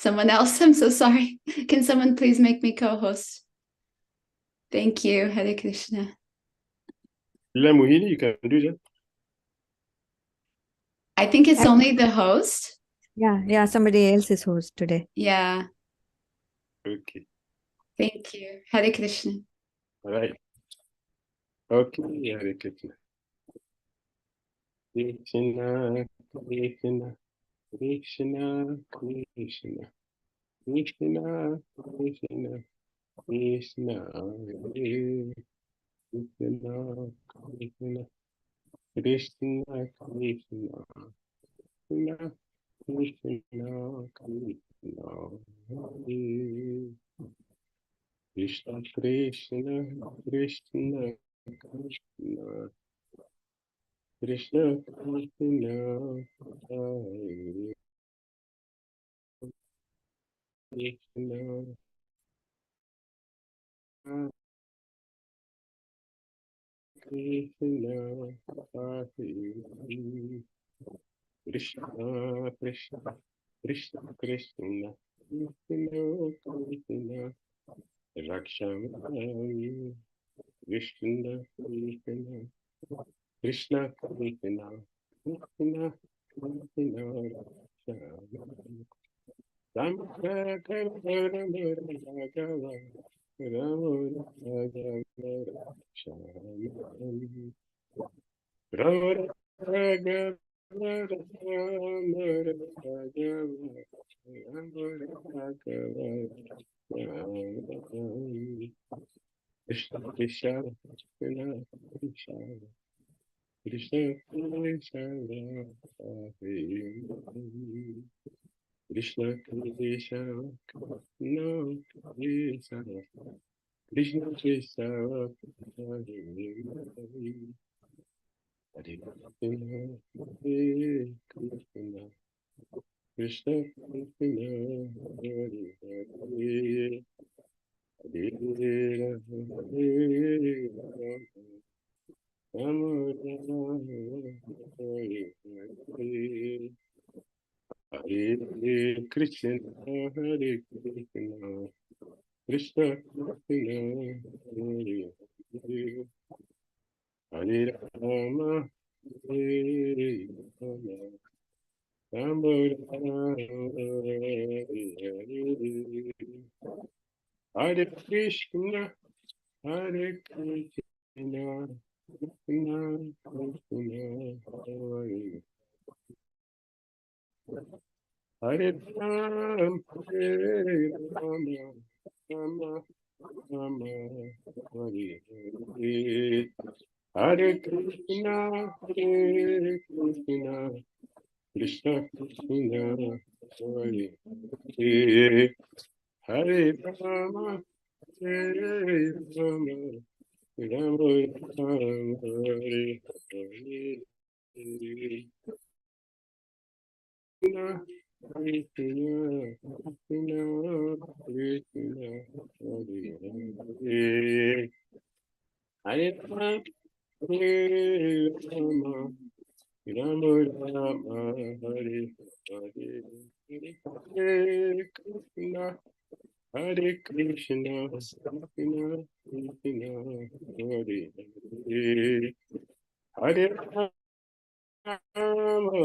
someone else. I'm so sorry. Can someone please make me co-host? Thank you. Hare Krishna. Mohini, you can do that. I think it's only the host. Yeah, somebody else is host today. Yeah. Okay. Thank you. Hare Krishna. All right. Okay, Hare Krishna. Krishna, Krishna, Krishna, Krishna, Krishna, Krishna, Krishna, Hare Krishna, Krishna, Krishna, Krishna, Krishna, Krishna, Krishna, Hare Krishna, Krishna, Krishna, Krishna, Krishna, Krishna, Hare Krishna, Krishna, Hare Krishna, Krishna, Krishna, Krishna, Krishna, Krishna, Rakshami, Krishna, Krishna, Krishna, Krishna, Krishna, Krishna, Rakshami. Ram Ram Krishna Krishna Krishna Krishna Krishna Krishna Krishna no Krishna Krishna Krishna Hare Krishna Krishna Krishna Hare Hare Hare Hare Krishna, Hare Krishna, Krishna Krishna, Hare Hare, Hare Rama, Hare Rama, Rama Rama, Hare Hare, Hare Krishna, Hare Krishna, Krishna Krishna, Hare Hare Ram, Hare Rama, Rama Rama, Hare Hare, Hare Krishna, Hare Krishna, Krishna Krishna, Hare Hare, Hare Rama, Hare Rama, Rama Rama, Hare Hare. Krishna, Krishna, Krishna, Krishna, Hare Hare, Hare Rama, Hare Rama, Rama Rama, Hare Hare, Hare Krishna, Hare Krishna, Krishna, Krishna, Hare Hare, Hare Rama.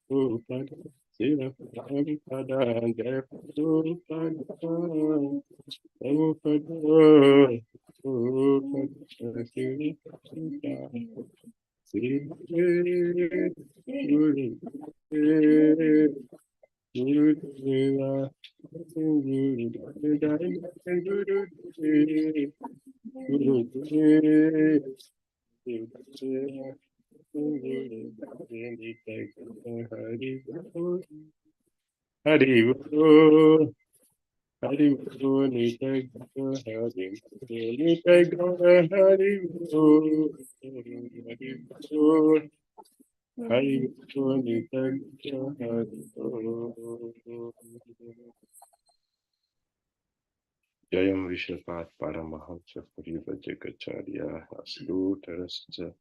Prabhupada, Srila Prabhupada, Jai Prabhupada, Prabhupada, Prabhupada, Srila Prabhupada, Srila Guru, Guru Deva, Guru Deva, Guru Deva, Hari Hari Hari Bol, Nitai Gaura, Hari Bol, Nitai Gaura, Hari Bol, Hari Bol, Hari Bol, Nitai Gaura, Hari Bol. Jayam Vishnapat Paramahamsa Pariva Jagacharya Aslutarascha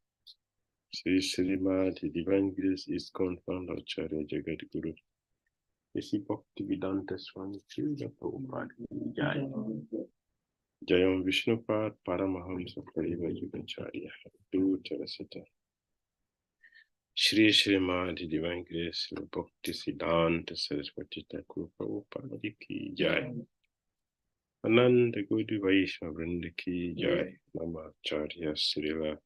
Sri Srimad Divine Grace is confirmed Acharya Jagat Guru. Isi Bhakti Vedanta Swami Srila Prabhupada ki Jai. Jayam Vishnupad Paramahamsa Pariva Jagacharya Aslutarascha Sri Srimad Divine Grace Bhakti Siddhanta Saraswati Thakur Prabhupada ki Jai. Ananda Guru Vaishnava Vrinda ki Jai. Namacharya Srila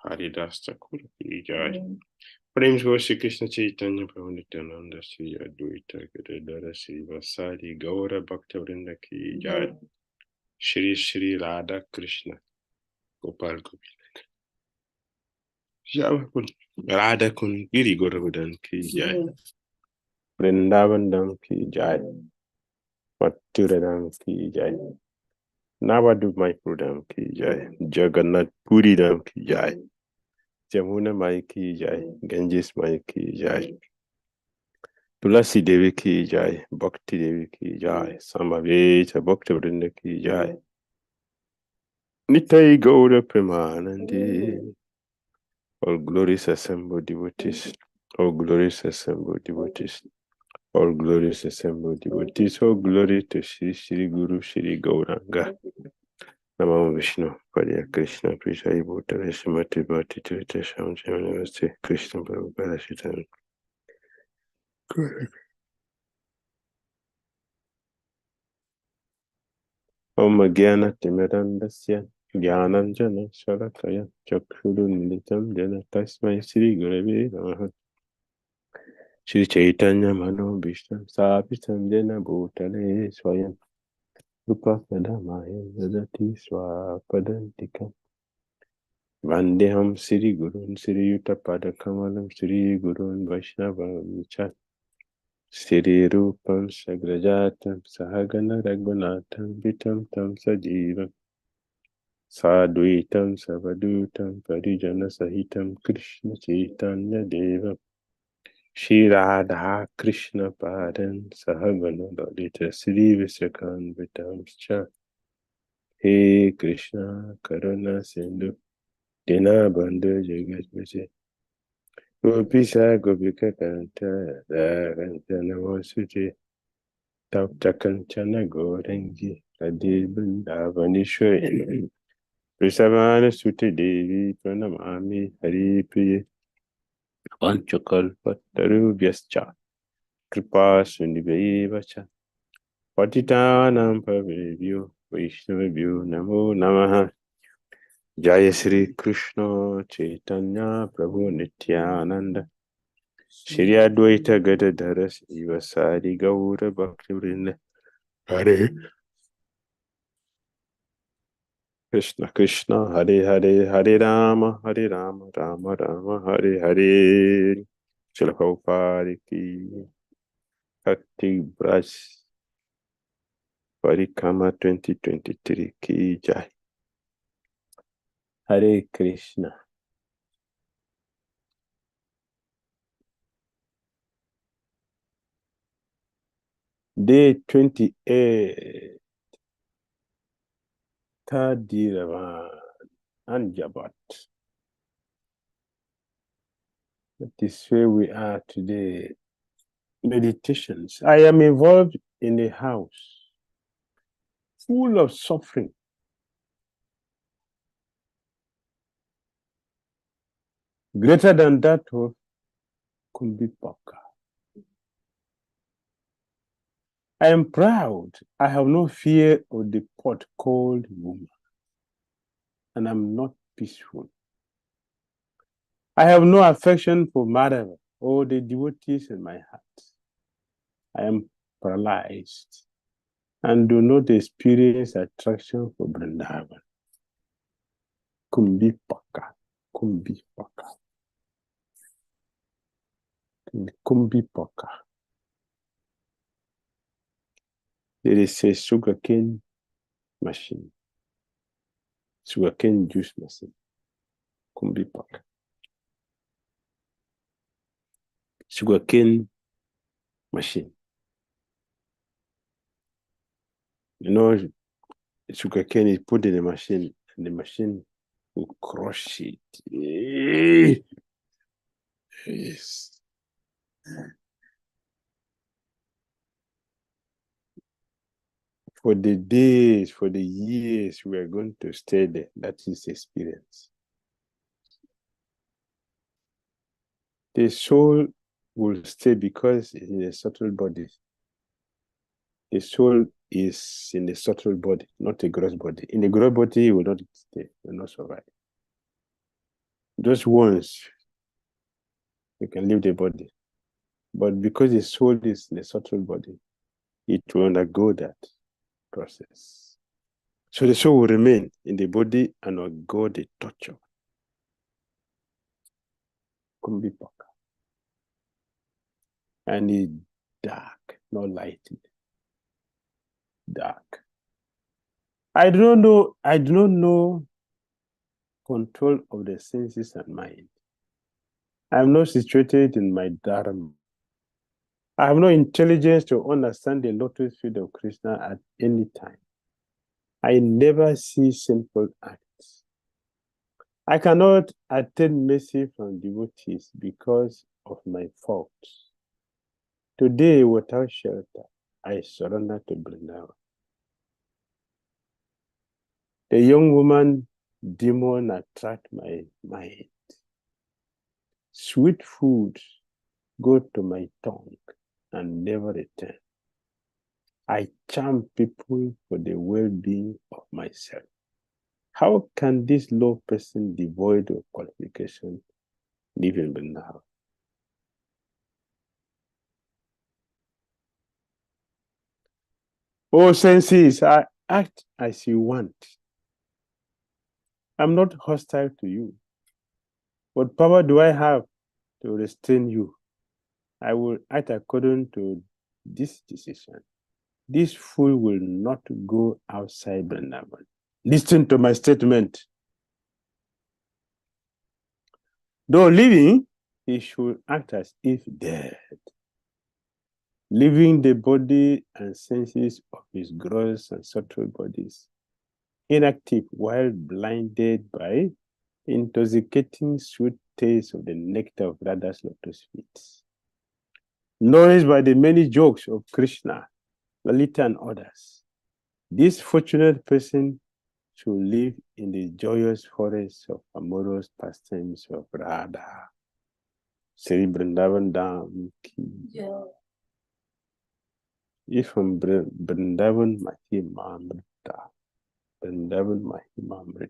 Haridas Thakur ki Jai. Prem Shri Krishna Chaitanya Prabhu Nityananda Sri Advaita Gadadara Sri Vasari Gaura Bhakta Vrinda ki Jai. Shri Shri Radha Krishna Gopal Gopi Jamakun Radha Kun Giri Govardhan ki Jai. Vrindavan Dham ki Jai. Mathura Dham ki Jai. Navadu Mayapur Dham ki Jai. Jagannath Puri Dham ki Jai. Jamuna Mai ki Jai. Ganges Mai ki Jai. Tulasi Devi ki Jai. Bhakti Devi ki Jai. Samaveta Bhakta Vrinda ki Jai. Nitai Gaura Premanandi. All glorious assembled devotees. All glorious assembled devotees. All glorious assembled devotees. All glory to Shri Shri Guru Shri Gauranga. Namo Vishnu Padya Krishna Prishai Bhutale Srimati Bhakti Tirtha Sham Namaste Krishna Prabhupada Shitan. Om Jnana Timirandasya Jnananjana Shalakaya Chakshurunilitam Jana Tasmai Shri Gurave Namaha. Shri Chaitanya Mano Bhishtam Sapitam Jena Bhutale Swayam Rupa Padamaya Dadati Swapadantikam Vandeham Shri Gurun Shri Yuta Padakamalam Shri Gurun Vaishnavam Chat Shri Rupam Sagrajatam Sahagana Raghunatham Vitam Tam Sajivam Sadhuitam Savadutam Parijana Sahitam Krishna Chaitanya Devam Shri Radha Krishna Padan Sahagana Lalita Shri Visakanvitam Cha He Krishna Karuna Sindhu Dina Bandhu Jagat Gopisa Gopika Kanta Kanta Namasuji Tapta Kanchana Gorangi Adi Brindavanishwari Prisavana Suti Devi Pranamami Hari Priya Vanchakal Pataru Vyascha Kripa Sundivaivacha Patitanam Pavebhyo Vaishnavabhyo Namo Namaha Jaya Sri Krishna Chaitanya Prabhu Nityananda Shri Advaita Gadadhara Sivasari Gaura Bhaktivinoda Hare Krishna Krishna Hare Hare Hare Rama Rama Rama Hare Hare Srila Prabhupada ki Bhakti Braj Parikrama 2023 ki Jai. Hare Krishna. Day 28, Khadiravana and Yavat. That is where we are today. Meditations. I am involved in a house full of suffering. Greater than that of Kumbhipaka. I am proud. I have no fear of the pot-called woman. And I'm not peaceful. I have no affection for Madhava or the devotees in my heart. I am paralyzed and do not experience attraction for Vrindavan. Kumbhipaka. Kumbhipaka. Kumbhipaka. There is a sugarcane machine, sugarcane juice machine, Kumbi Park. Sugarcane machine. You know, sugarcane is put in the machine, and the machine will crush it. Yes. For the days, for the years we are going to stay there, that is experience. The soul will stay because it's in a subtle body. The soul is in a subtle body, not a gross body. In a gross body, it will not stay, will not survive. Just once, you can leave the body. But because the soul is in a subtle body, it will undergo that process. So the soul will remain in the body and undergo the torture. Kumbipaka. And it's dark, not lighted. Dark. I do not know control of the senses and mind. I am not situated in my dharma. I have no intelligence to understand the lotus feet of Krishna at any time. I never see sinful acts. I cannot attain mercy from devotees because of my faults. Today, without shelter, I surrender to Vrindavan. The young woman demon attract my mind. Sweet food go to my tongue and never return. I charm people for the well-being of myself. How can this low person devoid of qualification live in Vrindavan? Oh, senses, I act as you want. I'm not hostile to you. What power do I have to restrain you? I will act according to this decision. This fool will not go outside Vrindavan. Listen to my statement. Though living, he should act as if dead, leaving the body and senses of his gross and subtle bodies inactive while blinded by intoxicating sweet taste of the nectar of Radha's lotus feet. Nourished by the many jokes of Krishna, Lalita, and others, this fortunate person should live in the joyous forests of amorous pastimes of Radha. Sri Vrindavan Dham ki. If from Vrindavan Mahimamrita, Vrindavan Mahimamrita.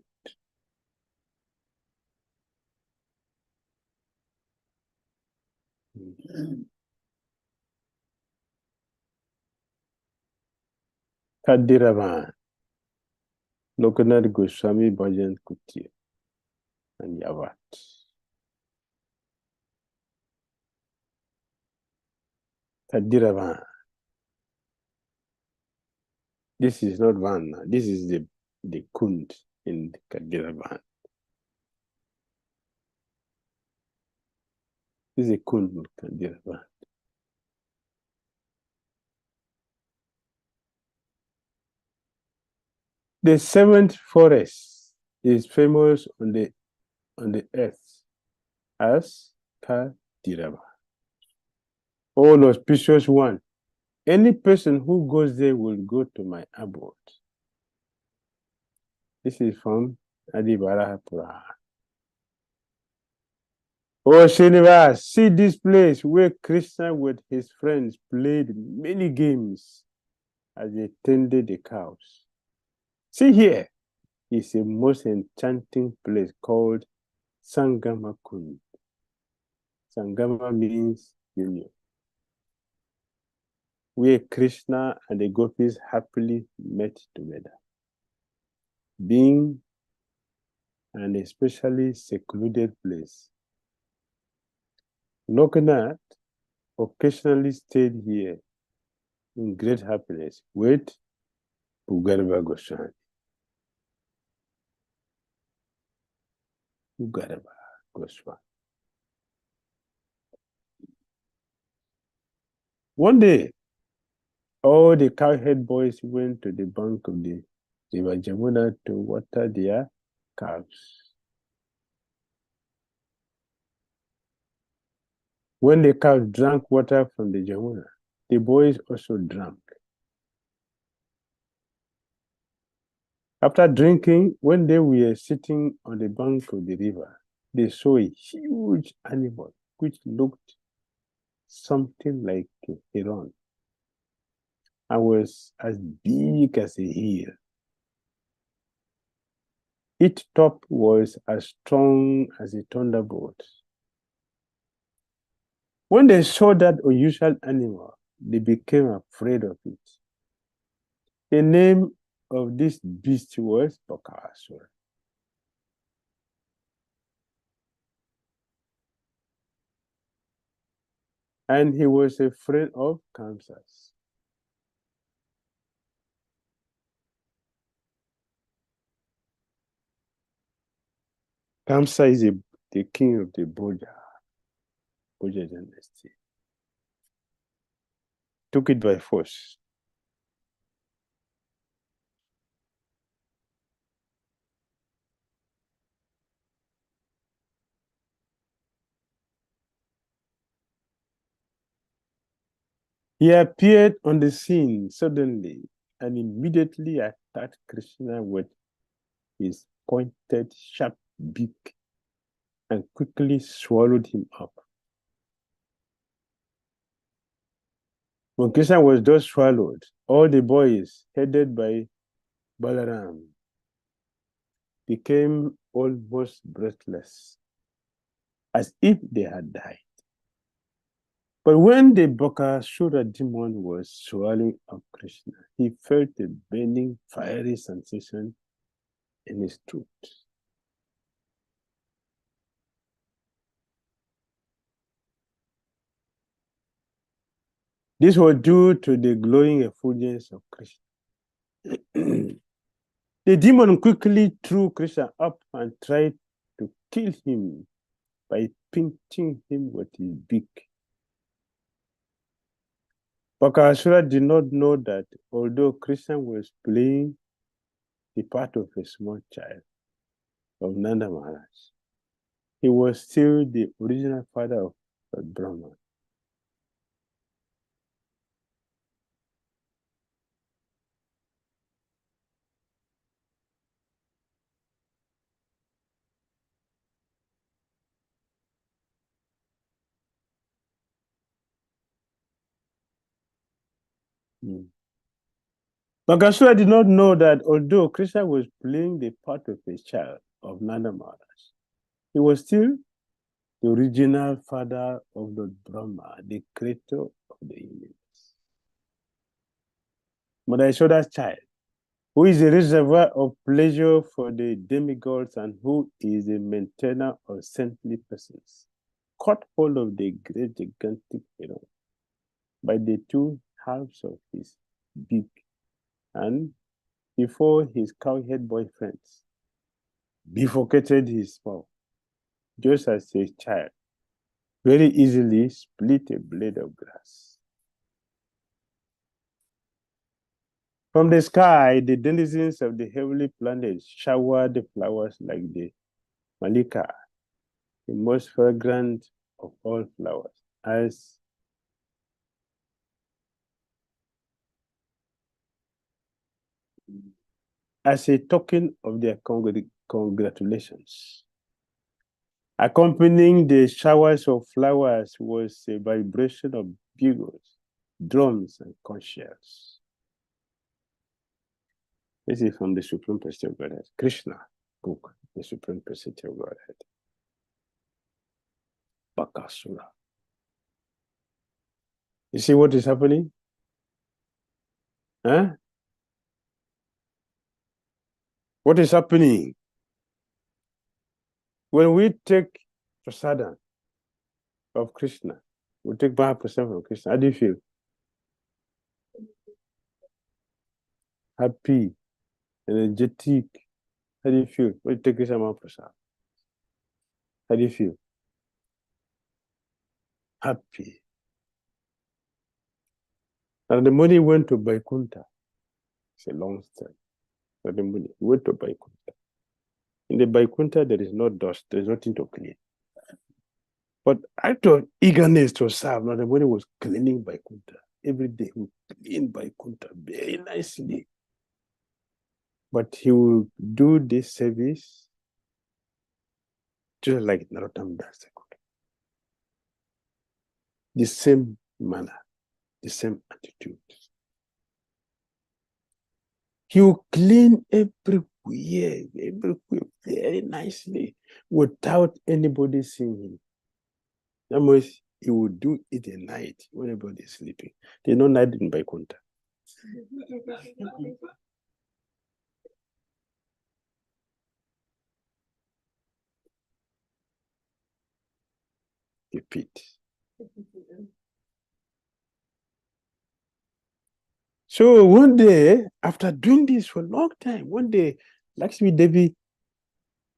Khadiravana, Lokanath Goswami Bhajan Kutir, and Yavat. Khadiravana. This is not van, this is the Kund in the Khadiravana. This is a Kund in Khadiravana. The seventh forest is famous on the earth as Khadiravana. Oh, auspicious one, any person who goes there will go to my abode. This is from Adivaraha Purana. Oh, Srinivas, see this place where Krishna with his friends played many games as they tended the cows. See here is a most enchanting place called Sangama Kund. Sangama means union, where Krishna and the gopis happily met together. Being an especially secluded place, Lokanath occasionally stayed here in great happiness with Ugarva Goswami. Ugarva Goswami. One day, all the cowhead boys went to the bank of the river Jamuna to water their calves. When the cows drank water from the Jamuna, the boys also drank. After drinking, when they were sitting on the bank of the river, they saw a huge animal which looked something like a heron and was as big as a hill. Its top was as strong as a thunderbolt. When they saw that unusual animal, they became afraid of it. The name of this beast was Bakasura. And he was a friend of Kamsa's. Kamsa is the king of the Bhoja dynasty. Took it by force. He appeared on the scene suddenly and immediately attacked Krishna with his pointed, sharp beak and quickly swallowed him up. When Krishna was thus swallowed, all the boys, headed by Balaram, became almost breathless, as if they had died. But when the Bakasura demon was swallowing up Krishna, he felt a burning, fiery sensation in his throat. This was due to the glowing effulgence of Krishna. The demon quickly threw Krishna up and tried to kill him by pinching him with his beak. Bakasura did not know that although Krishna was playing the part of a small child of Nanda Maharaj, he was still the original father of Brahma. Bakasura did not know that although Krishna was playing the part of a child of Nanda Maharaj, he was still the original father of Lord Brahma, the creator of the universe. Madhaisoda's child, who is a reservoir of pleasure for the demigods and who is a maintainer of saintly persons, caught hold of the great gigantic heron by the two halves of his beak and, before his cowhead boyfriends, bifurcated his mouth, just as a child very easily split a blade of grass. From the sky, the denizens of the heavenly planets showered flowers like the Malika, the most fragrant of all flowers, as a token of their congratulations. Accompanying the showers of flowers was a vibration of bugles, drums, and conch shells. This is from the Supreme Personality of Godhead, Krishna book, the Supreme Personality of Godhead. Bakasura. You see what is happening? Huh? What is happening? When we take prasadam of Krishna, we take Mahaprasad from Krishna, how do you feel? happy, energetic. How do you feel? When you take Krishna Mahaprasad, how do you feel? Happy. And the money went to Vaikuntha. It's a long story. But the money went to Vaikuntha. In the Vaikuntha, there is no dust, there is nothing to clean. But out of eagerness to serve, now the money was cleaning Vaikuntha. Every day he would clean Vaikuntha very nicely. But he will do this service just like Narottam Das. The same manner, the same attitude. He will clean everywhere very nicely without anybody seeing him. That means he will do it at night when everybody is sleeping. There's no night in Vaikuntha. Repeat. So one day, after doing this for a long time, one day, Lakshmi Devi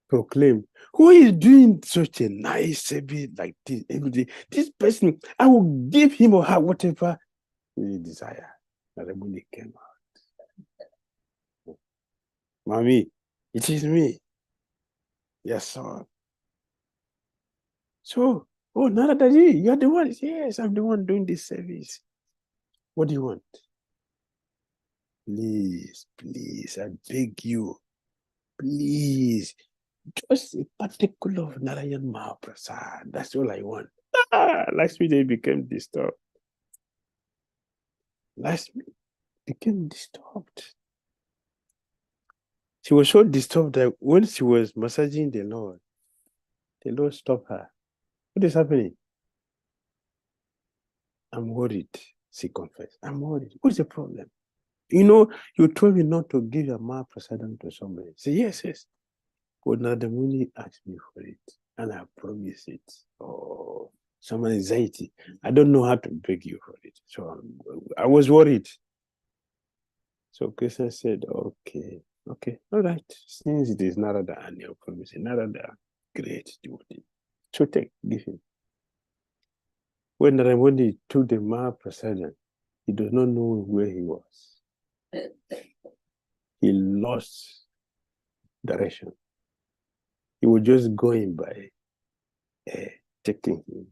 proclaimed, who is doing such a nice service like this every day? This person, I will give him or her whatever he desire. And the money came out. Mommy, it is me. Yes, son. So, oh, Naradaji, you're the one. Yes, I'm the one doing this service. What do you want? Please, please, I beg you. Please, just a particle of Narayan Mahaprasad. That's all I want. Last week they became disturbed. Last week became disturbed. She was so disturbed that when she was massaging the Lord stopped her. What is happening? I'm worried, she confessed. I'm worried. What's the problem? You know, you told me not to give your Mahaprasadam to somebody. Say, yes, yes. But Nadamuni asked me for it, and I promise it. Oh, some anxiety. I don't know how to beg you for it. So I was worried. So Krishna said, okay, all right. Since it is Narada and your promise, Narada, great devotee. So give him. When Naramuni took the Mahaprasadam, he does not know where he was. He lost direction. He was just going by taking him.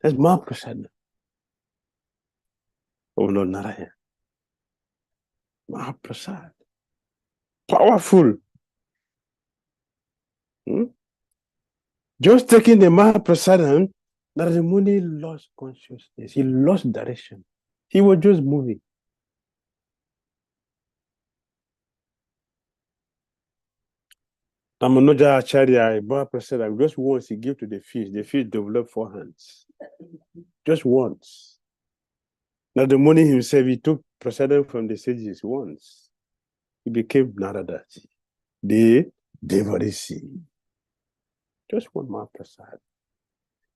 That's Mahaprasadam of Lord Narayana. Mahaprasad. Powerful. Just taking the Mahaprasadam, Narada Muni lost consciousness. He lost direction. He was just moving. Ramanoja Acharya, Mahaprasadam, just once he gave to the fish developed 4 hands. Just once. Narada Muni himself, he took prasadam from the sages once. He became Naradaji, the Devarishi. Just one Mahaprasad.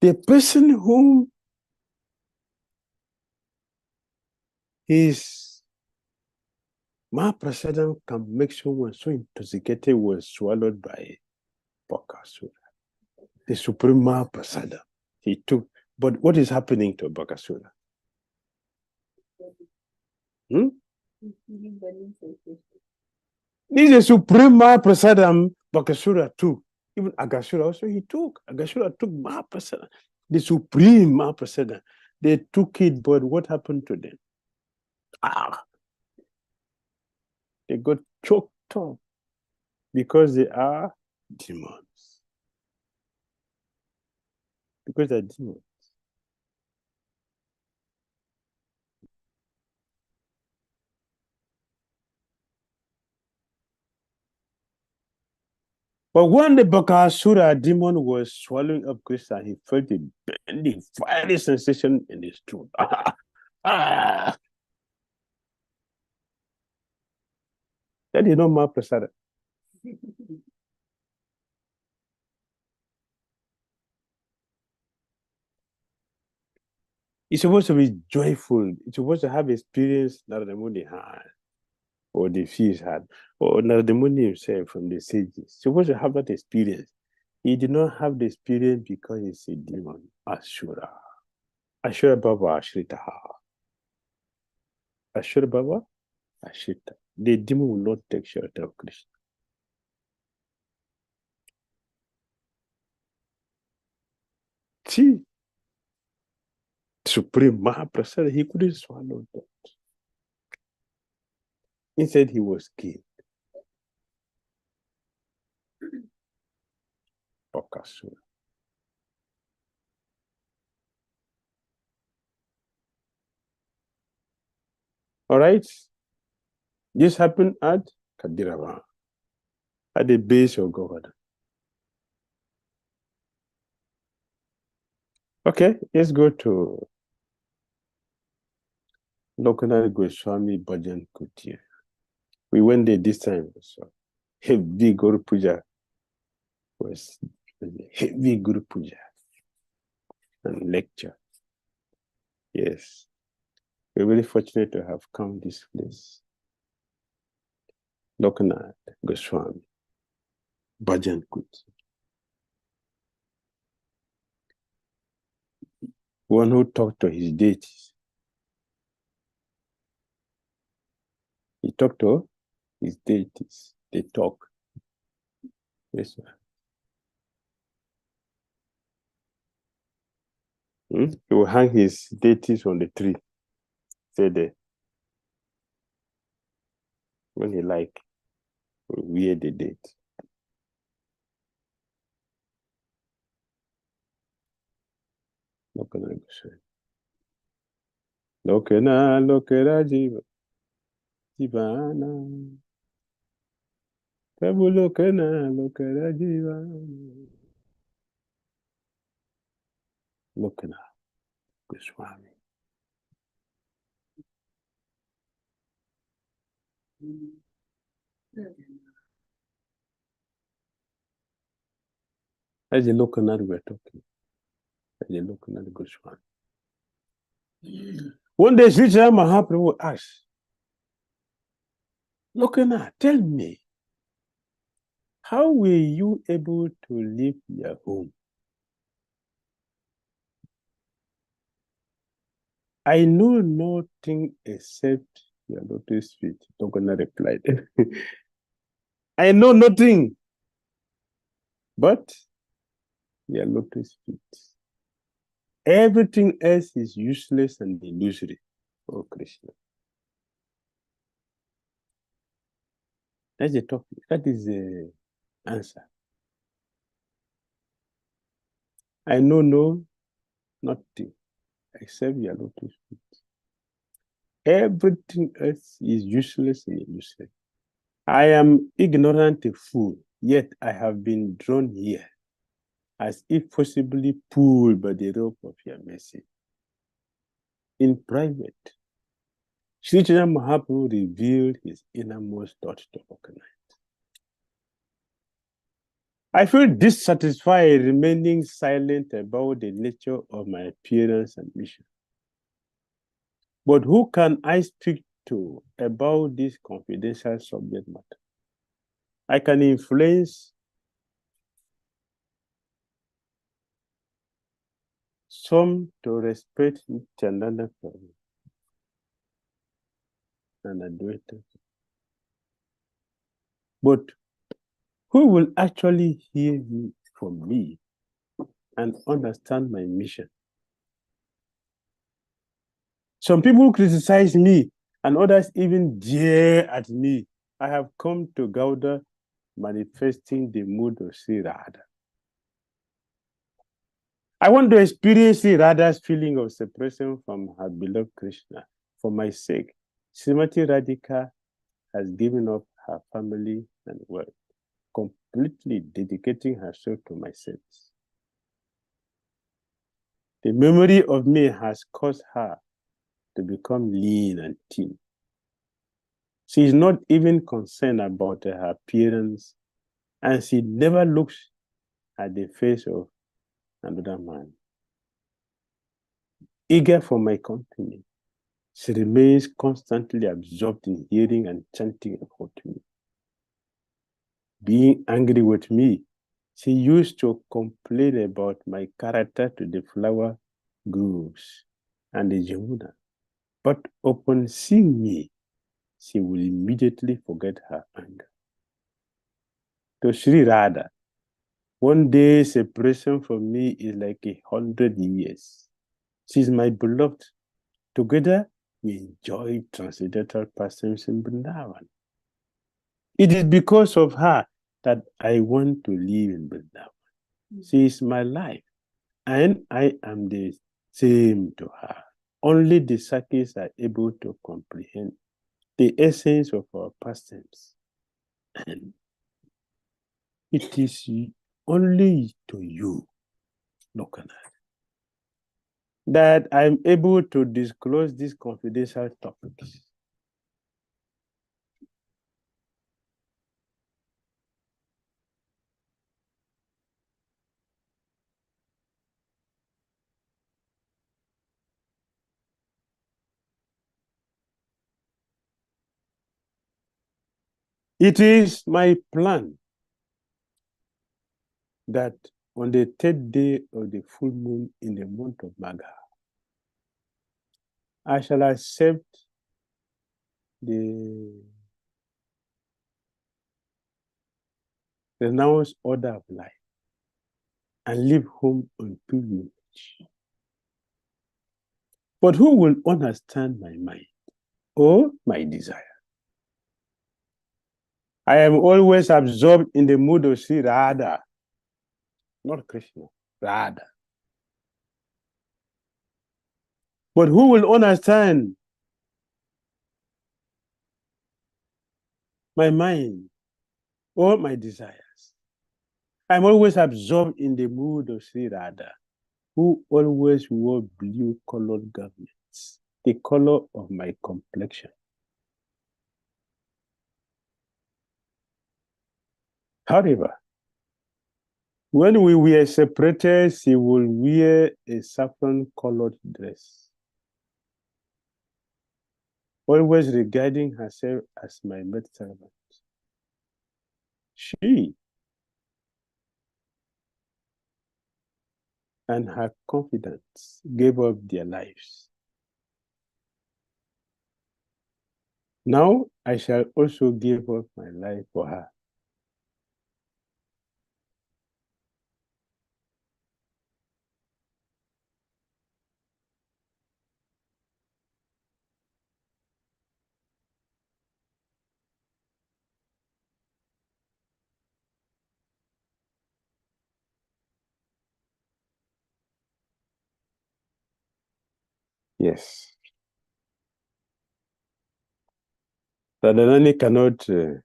The person whom his Mahaprasadam can make someone so intoxicated was swallowed by Bakasura. The supreme Mahaprasadam he took. But what is happening to Bakasura? This is the supreme Mahaprasadam Bakasura took. Even Agasura also he took. Agasura took Mahaprasadam. The supreme Mahaprasadam. They took it, but what happened to them? They got choked up because they are demons. Because they're demons. But when the Bakasura demon was swallowing up Krishna, he felt a burning, fiery sensation in his throat. That is not Mahaprasada. It's supposed to be joyful. It's supposed to have experience Narada Muni had, or the fish had, or Narada Muni himself from the sages. He's supposed to have that experience. He did not have the experience because he's a demon, Ashura. Ashura Baba Ashrita. Ashura Baba Ashrita. The demon will not take shelter of Krishna. See, Supreme Mahaprasad, he couldn't swallow that. Instead, he was killed. Okasura. All right. This happened at Khadiravana, at the base of Govardhan. Okay, let's go to Lokanath Goswami Bhajan Kutir. We went there this time. So heavy Guru Puja was heavy Guru Puja and lecture. Yes. We're very fortunate to have come this place. Lokanath Goswami Bhajan Kutir. One who talked to his deities. He talked to his deities. They talk. Yes, sir. He will hang his deities on the tree. Stay there. When he like, will wear the date. Lokana lokera jiva jivana. Prabhu lokana lokera jivana. Lokana Goswami. As a Lokanath we're talking. As a Lokanath Goswami. One day Sri Chaitanya Mahaprabhu asked, Lokanath, tell me, how were you able to leave your home? I know nothing except your lotus feet. Lokanath replied. I know nothing but your lotus feet. Everything else is useless and illusory. Oh, Krishna. That's the topic. That is the answer. I know nothing except your lotus feet. Everything else is useless and illusory. I am ignorant, a fool, yet I have been drawn here, as if possibly pulled by the rope of your mercy. In private, Sri Chaitanya Mahaprabhu revealed his innermost thought to Lokanath. I feel dissatisfied remaining silent about the nature of my appearance and mission. But who can I speak to about this confidential subject matter? I can influence some to respect Nityananda Prabhu and Advaita. But who will actually hear me from me and understand my mission? Some people criticize me and others even jeer at me. I have come to Gauda manifesting the mood of Sri Radha. I want to experience Sri Radha's feeling of separation from her beloved Krishna. For my sake, Srimati Radhika has given up her family and wealth, completely dedicating herself to my service. The memory of me has caused her to become lean and thin. She is not even concerned about her appearance, and she never looks at the face of another man. eager for my company. She remains constantly absorbed in hearing and chanting about me. Being angry with me, she used to complain about my character to the flower groves and the Jamuna. But upon seeing me, she will immediately forget her anger. To Sri Radha, one day separation from me is like 100 years. She is my beloved. Together, we enjoy transcendental pastimes in Vrindavan. It is because of her that I want to live in Vrindavan. She is my life, and I am the same to her. Only the Sakis are able to comprehend the essence of our pastimes. And it is only to you, Lokanath, that I'm able to disclose these confidential topics. It is my plan that on the third day of the full moon in the month of Magha, I shall accept the renounced order of life and leave home on pilgrimage. But who will understand my mind or my desire? I am always absorbed in the mood of Sri Radha, not Krishna, Radha. But who will understand my mind or my desires? I'm always absorbed in the mood of Sri Radha, who always wore blue-colored garments, the color of my complexion. However, when we were separated, she will wear a saffron-colored dress, always regarding herself as my maidservant. She and her confidants gave up their lives. Now I shall also give up my life for her. Yes. Radharani cannot stay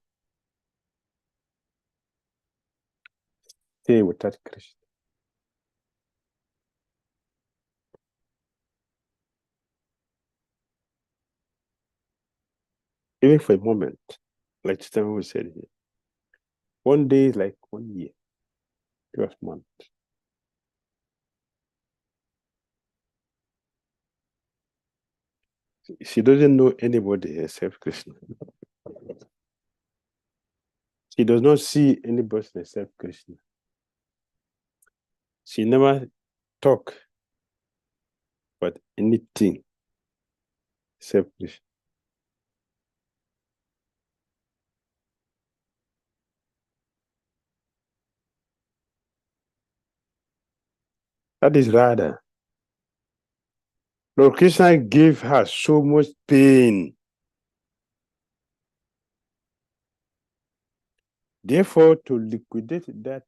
without Krishna. Even for a moment, like Stephen said here. One day is like 1 year, 12 months. She doesn't know anybody except Krishna. She does not see anybody except Krishna. She never talk about anything except Krishna. That is Radha. Lord Krishna gave her so much pain. Therefore, to liquidate that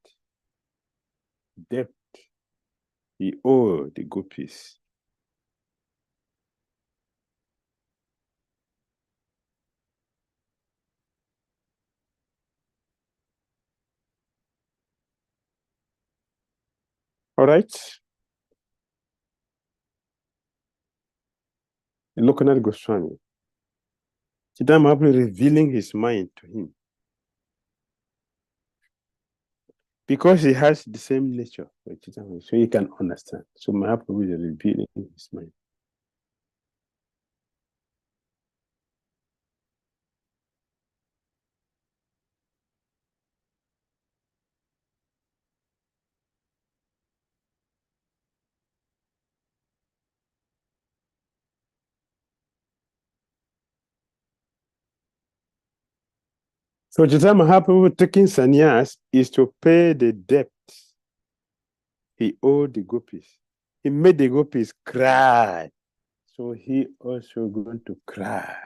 debt, he owed the gopis. All right? Lokanath Goswami. Chaitanya Mahaprabhu revealing his mind to him. Because he has the same nature with Chaitanya, so he can understand. So Mahaprabhu is revealing his mind. So Chaitanya Mahaprabhu taking sannyas is to pay the debt he owed the gopis. He made the gopis cry. So he also going to cry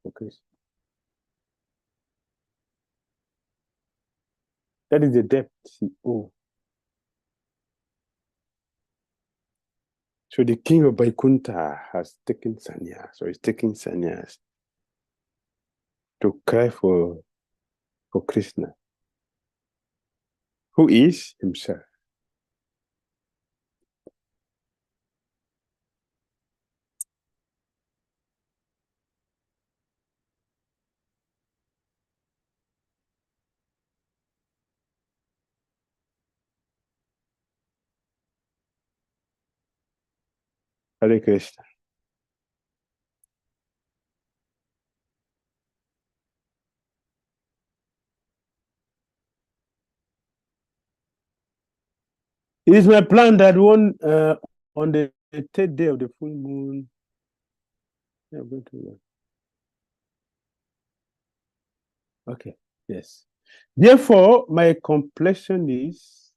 for Krishna. That is the debt he owed. So the king of Vaikuntha has taken sannyas, or is taking sannyas to cry for Krishna, who is himself. Hare Krishna. It is my plan that on the third day of the full moon, I'm going to. Okay, yes. Therefore, my complexion is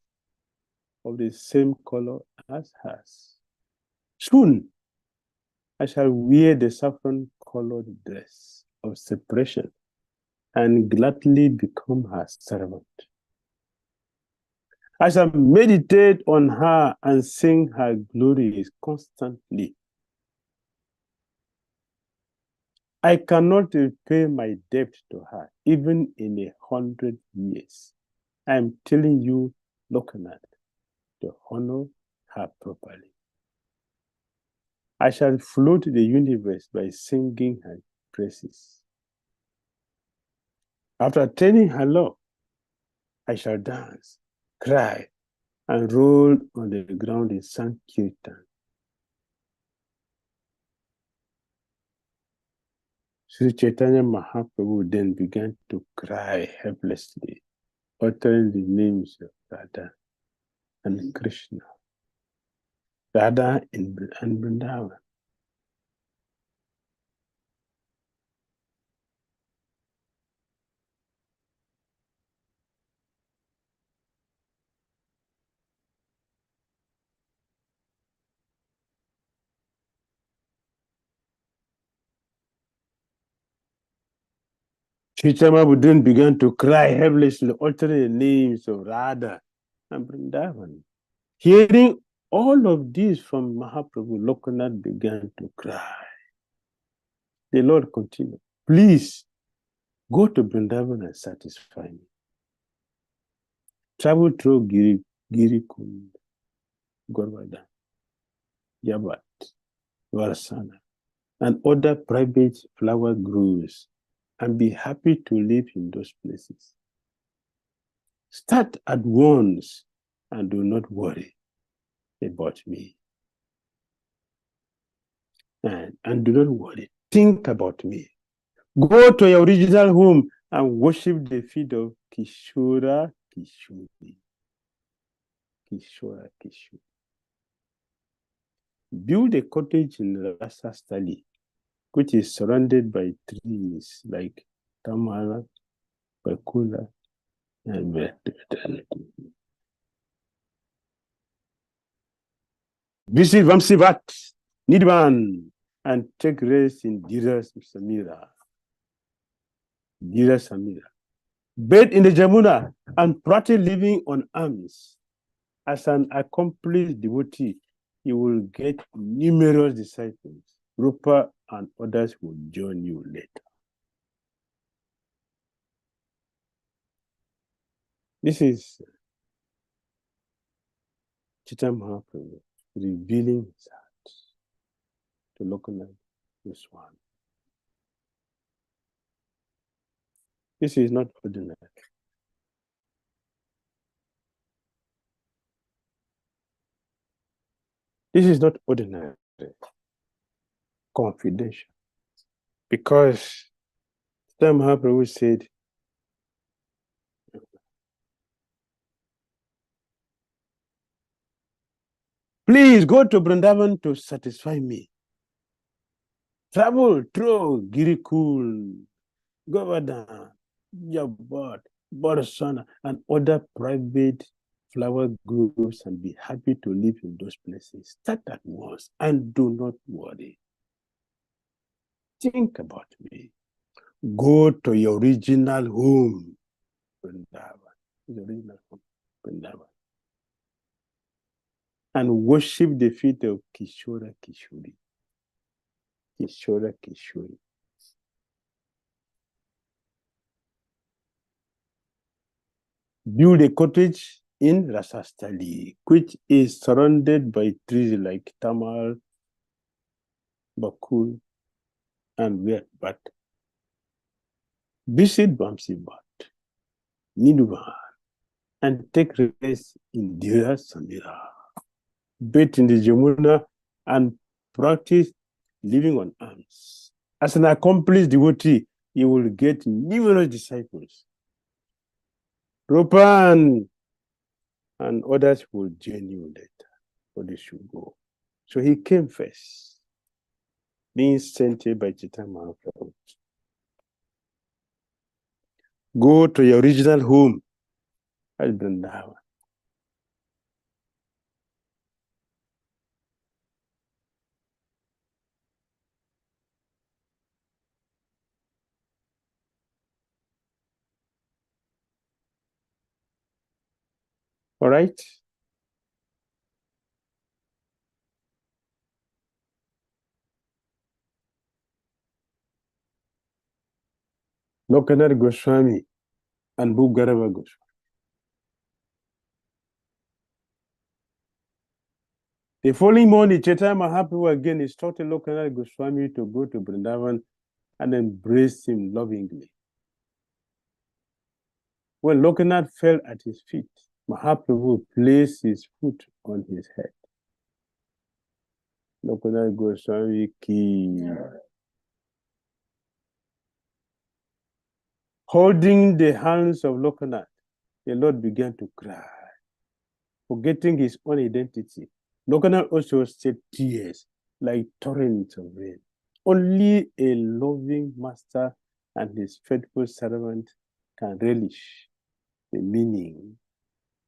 of the same color as hers. Soon, I shall wear the saffron-colored dress of separation and gladly become her servant. I shall meditate on her and sing her glories constantly. I cannot repay my debt to her, even in 100 years. I am telling you, Lokanath, to honor her properly. I shall float the universe by singing her praises. After telling her love, I shall dance, cry, and roll on the ground in Sankirtan. Sri Chaitanya Mahaprabhu then began to cry helplessly, uttering the names of Radha and Krishna, Radha and Vrindavan. Chaitanya Mahaprabhu then began to cry helplessly, uttering the names of Radha and Vrindavan. Hearing all of this from Mahaprabhu, Lokanath began to cry. The Lord continued, please go to Vrindavan and satisfy me. Travel through Girikund, Govardhan, Yavat, Varsana, and other private flower groves, and be happy to live in those places. Start at once and do not worry about me. And do not worry. Think about me. Go to your original home and worship the feet of Kishora Kishori. Kishora Kishori. Build a cottage in Rasastali, which is surrounded by trees like Tamara, Bakula, and Betel. Visit Vamsivat, Nidban, and take rest in Dira Samira. Bathe in the Jamuna and practice living on alms. As an accomplished devotee, you will get numerous disciples. Rupa and others will join you later. This is Chaitanya Mahaprabhu revealing his heart to Lokanath Goswami. This is not ordinary. This is not ordinary. Confidential. Because Chaitanya Mahaprabhu said, please go to Vrindavan to satisfy me. Travel through Girikul, Govardhan, Yavat, Barsana, and other private flower groups and be happy to live in those places. Start at once and do not worry. Think about me. Go to your original home, Vrindavan, the original home, Vrindavan, and worship the feet of Kishora Kishori. Kishora Kishori. Build a cottage in Rasastali, which is surrounded by trees like Tamal, Bakul, and Weirbat. Visit Bamsibat, Niduban, and take rest in Dira Samira. Bathe in the Jamuna and practice living on alms. As an accomplished devotee, you will get numerous disciples. Rupan and others will join you later, but they should go. So he came first, being sent here by Chaitanya Mahaprabhu. Go to your original home at Vrindavan. All right? Lokanath Goswami and Bhugarava Goswami. The following morning, Chaitanya Mahaprabhu again instructed Lokanath Goswami to go to Vrindavan and embrace him lovingly. When Lokanath fell at his feet, Mahaprabhu placed his foot on his head. Lokanath Goswami ki. Holding the hands of Lokanath, the Lord began to cry, forgetting his own identity. Lokanath also shed tears like torrents of rain. Only a loving master and his faithful servant can relish the meaning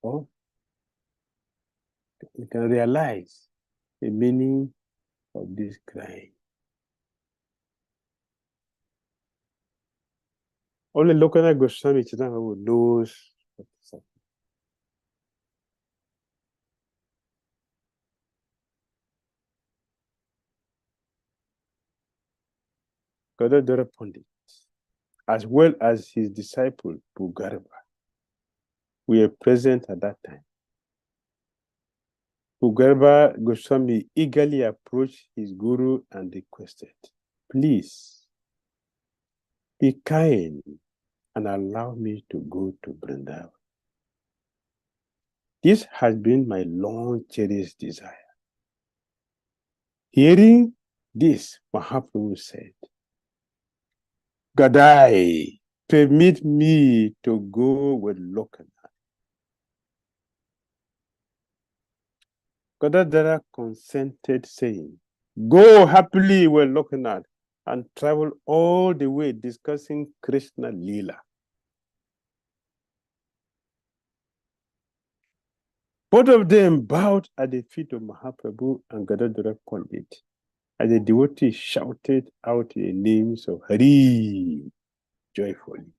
of, you can realize the meaning of this crying. Only Lokanath Goswami knows what is happening. Khadiravana Pandit, as well as his disciple Bhugarava, were present at that time. Bhugarava Goswami eagerly approached his guru and requested, "Please, be kind and allow me to go to Vrindavan. This has been my long cherished desire." Hearing this, Mahaprabhu said, "Gadai, permit me to go with Lokanath." Khadiravana consented, saying, "Go happily with Lokanath and travel all the way discussing Krishna Leela." Both of them bowed at the feet of Mahaprabhu and Gadadhara Pandit, as the devotees shouted out the names of Hari joyfully.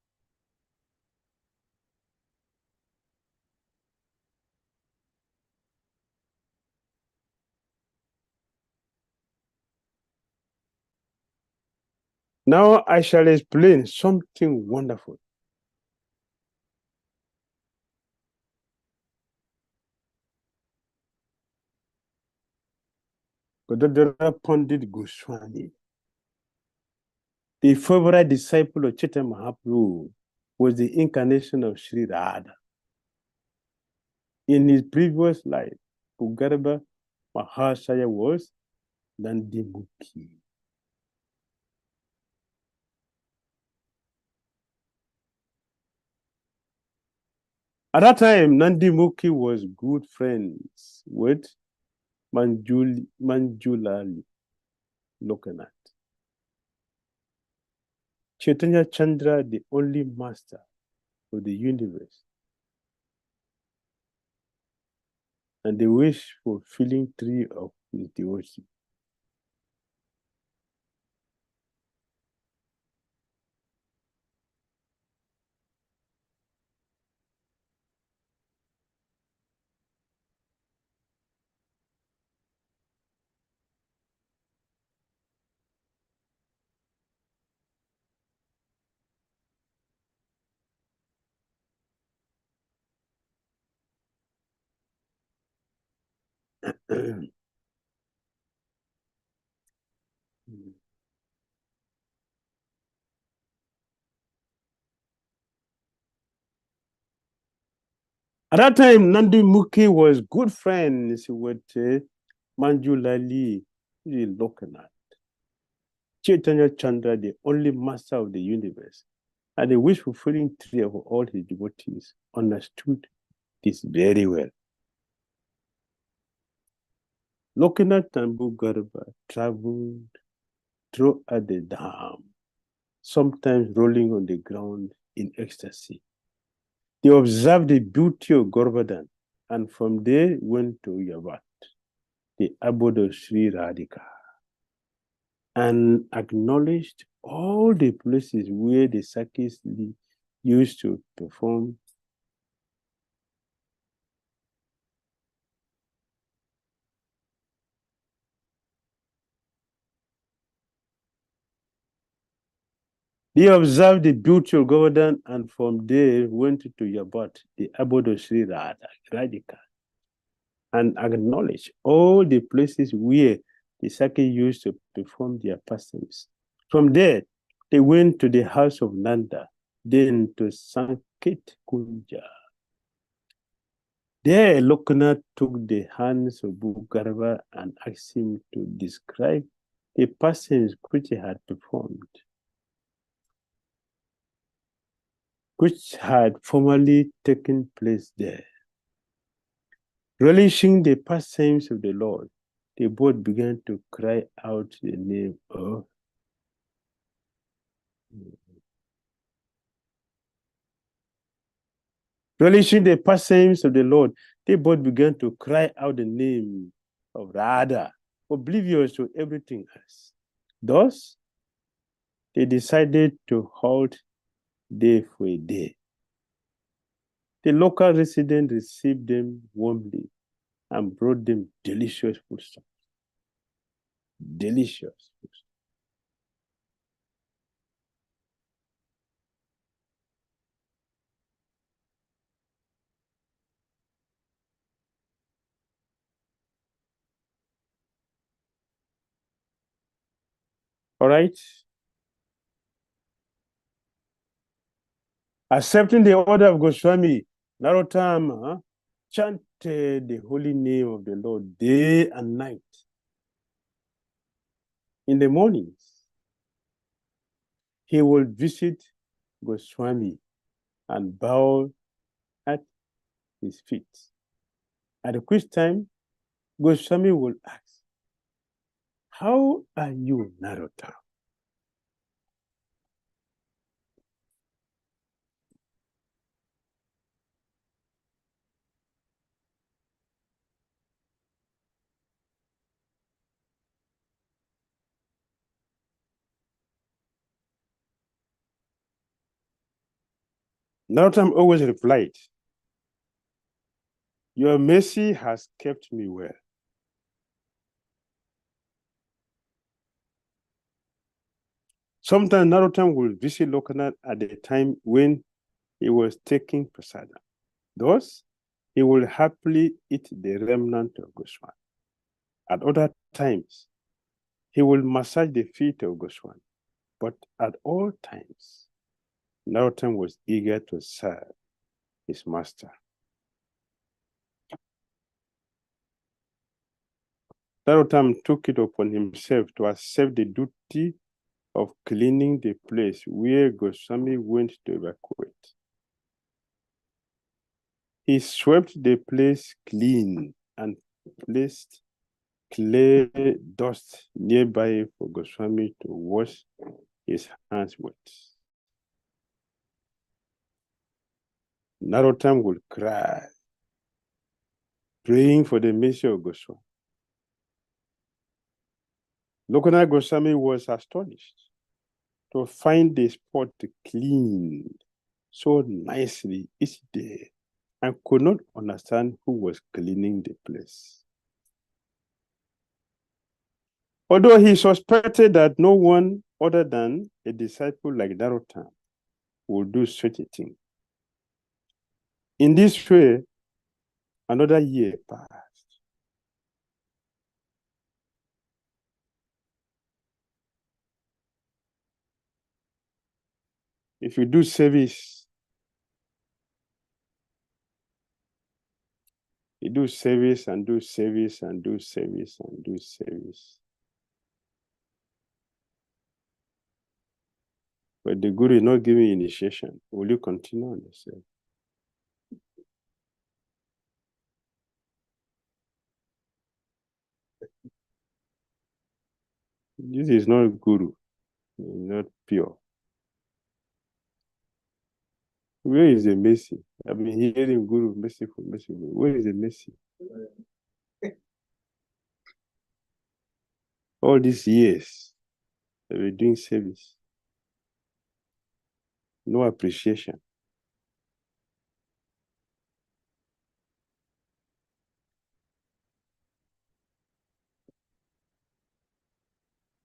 Now I shall explain something wonderful. Gadadhara Pandit Goswami, the favorite disciple of Chaitanya Mahaprabhu, was the incarnation of Sri Radha. In his previous life, Bhugarava Mahashaya was Nandimukhi. At that time, Nandimukhi was good friends with Manjulali Lokanath. Chaitanya Chandra, the only master of the universe, and the wish-fulfilling tree of his devotion. At that time, Nandi Mukhi was good friends with Manjulali, the Lokanath. Chaitanya Chandra, the only master of the universe, and the wish-fulfilling tree of all his devotees, understood this very well. Lokanath and Bhugarba traveled throughout the dam, sometimes rolling on the ground in ecstasy. They observed the beauty of Govardhan, and from there went to Yavat, the abode of Sri Radhika, and acknowledged all the places where the Sakis used to perform He observed the beauty of Govardhan, and from there went to Yavat, the abode of Sri Radhika, and acknowledged all the places where the Saki used to perform their pastimes. From there, they went to the house of Nanda, then to Sanket Kunja. There, Lokanath took the hands of Bhugarva and asked him to describe the pastimes which he had performed, which had formerly taken place there. Relishing the pastimes of the Lord, they both began to cry out the name of Relishing the pastimes of the Lord, they both began to cry out the name of Radha, oblivious to everything else. Thus, they decided to halt there for a day. The local resident received them warmly and brought them delicious foodstuffs. Delicious foodstuffs. All right? Accepting the order of Goswami, Narottam chanted the holy name of the Lord day and night. In the mornings, he will visit Goswami and bow at his feet. At which time, Goswami will ask, "How are you, Narottam?" Narottam always replied, "Your mercy has kept me well." Sometimes Narottam will visit Lokanath at the time when he was taking prasada. Thus, he will happily eat the remnant of Goswami. At other times, he will massage the feet of Goswami. But at all times, Narottam was eager to serve his master. Narottam took it upon himself to accept the duty of cleaning the place where Goswami went to evacuate. He swept the place clean and placed clay dust nearby for Goswami to wash his hands with. Narottam will cry, praying for the mercy of Goswami. Lokanath Goswami was astonished to find the spot cleaned so nicely each day and could not understand who was cleaning the place. Although he suspected that no one other than a disciple like Narottam would do such a thing. In this way, another year passed. If you do service, you do service and do service and do service and do service. But the Guru is not giving you initiation. Will you continue on the same? This is not Guru, not pure. Where is the mercy? I've been hearing Guru, merciful, merciful. Where is the mercy? All these years, they were doing service. No appreciation.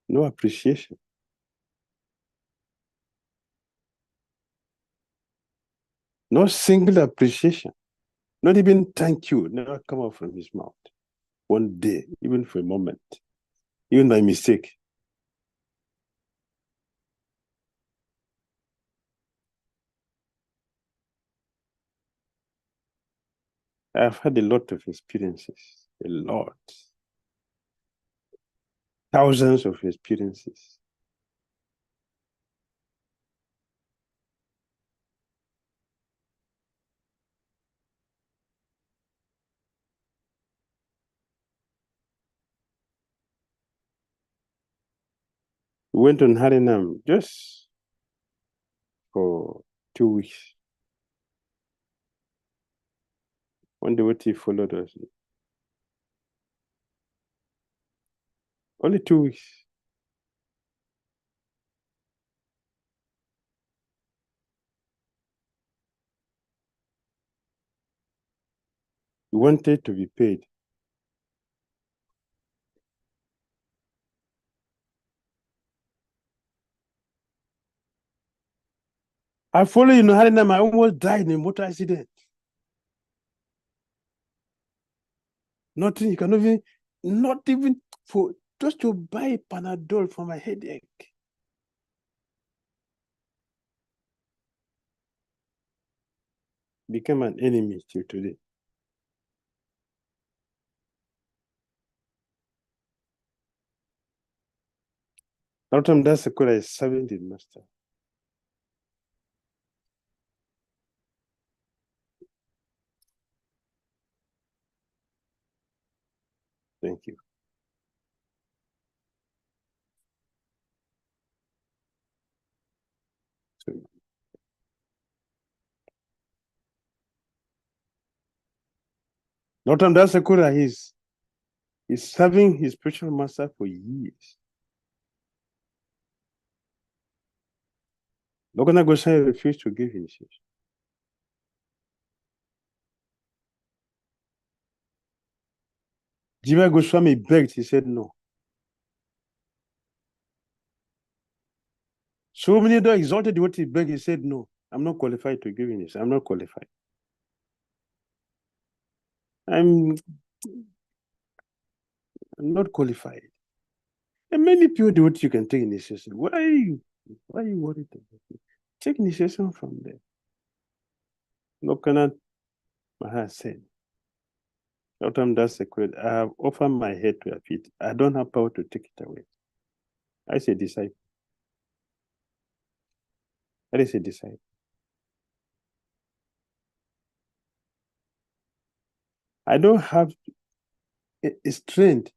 No appreciation. No single appreciation. Not even thank you. Never come out from his mouth. One day, even for a moment. Even by mistake. I've had a lot of experiences. A lot. Thousands of experiences. We went on Harinam just for 2 weeks. One devotee followed us. Only 2 weeks. We wanted to be paid. I followed in Harinam. I almost died in a motor accident. Nothing, you cannot even, not even for just to buy Panadol for my headache. Became an enemy till today. Sometimes that's the code I is serving the master. Thank you. So, Naughton Das Sakura is serving his spiritual master for years. Lokanath Goswami refused to give initiation. Jiva Goswami begged, he said no. So many other exalted devotees begged, he said no. I'm not qualified to give initiation. I'm not qualified. I'm not qualified. And many pure devotees you can take initiation. Why are you worried about it? Take initiation from them. Lokanath Maharaj said, Naughton Das Sakura, I have offered my head to your feet. I don't have power to take it away. I say disciple. That is a disciple. I don't have a strength,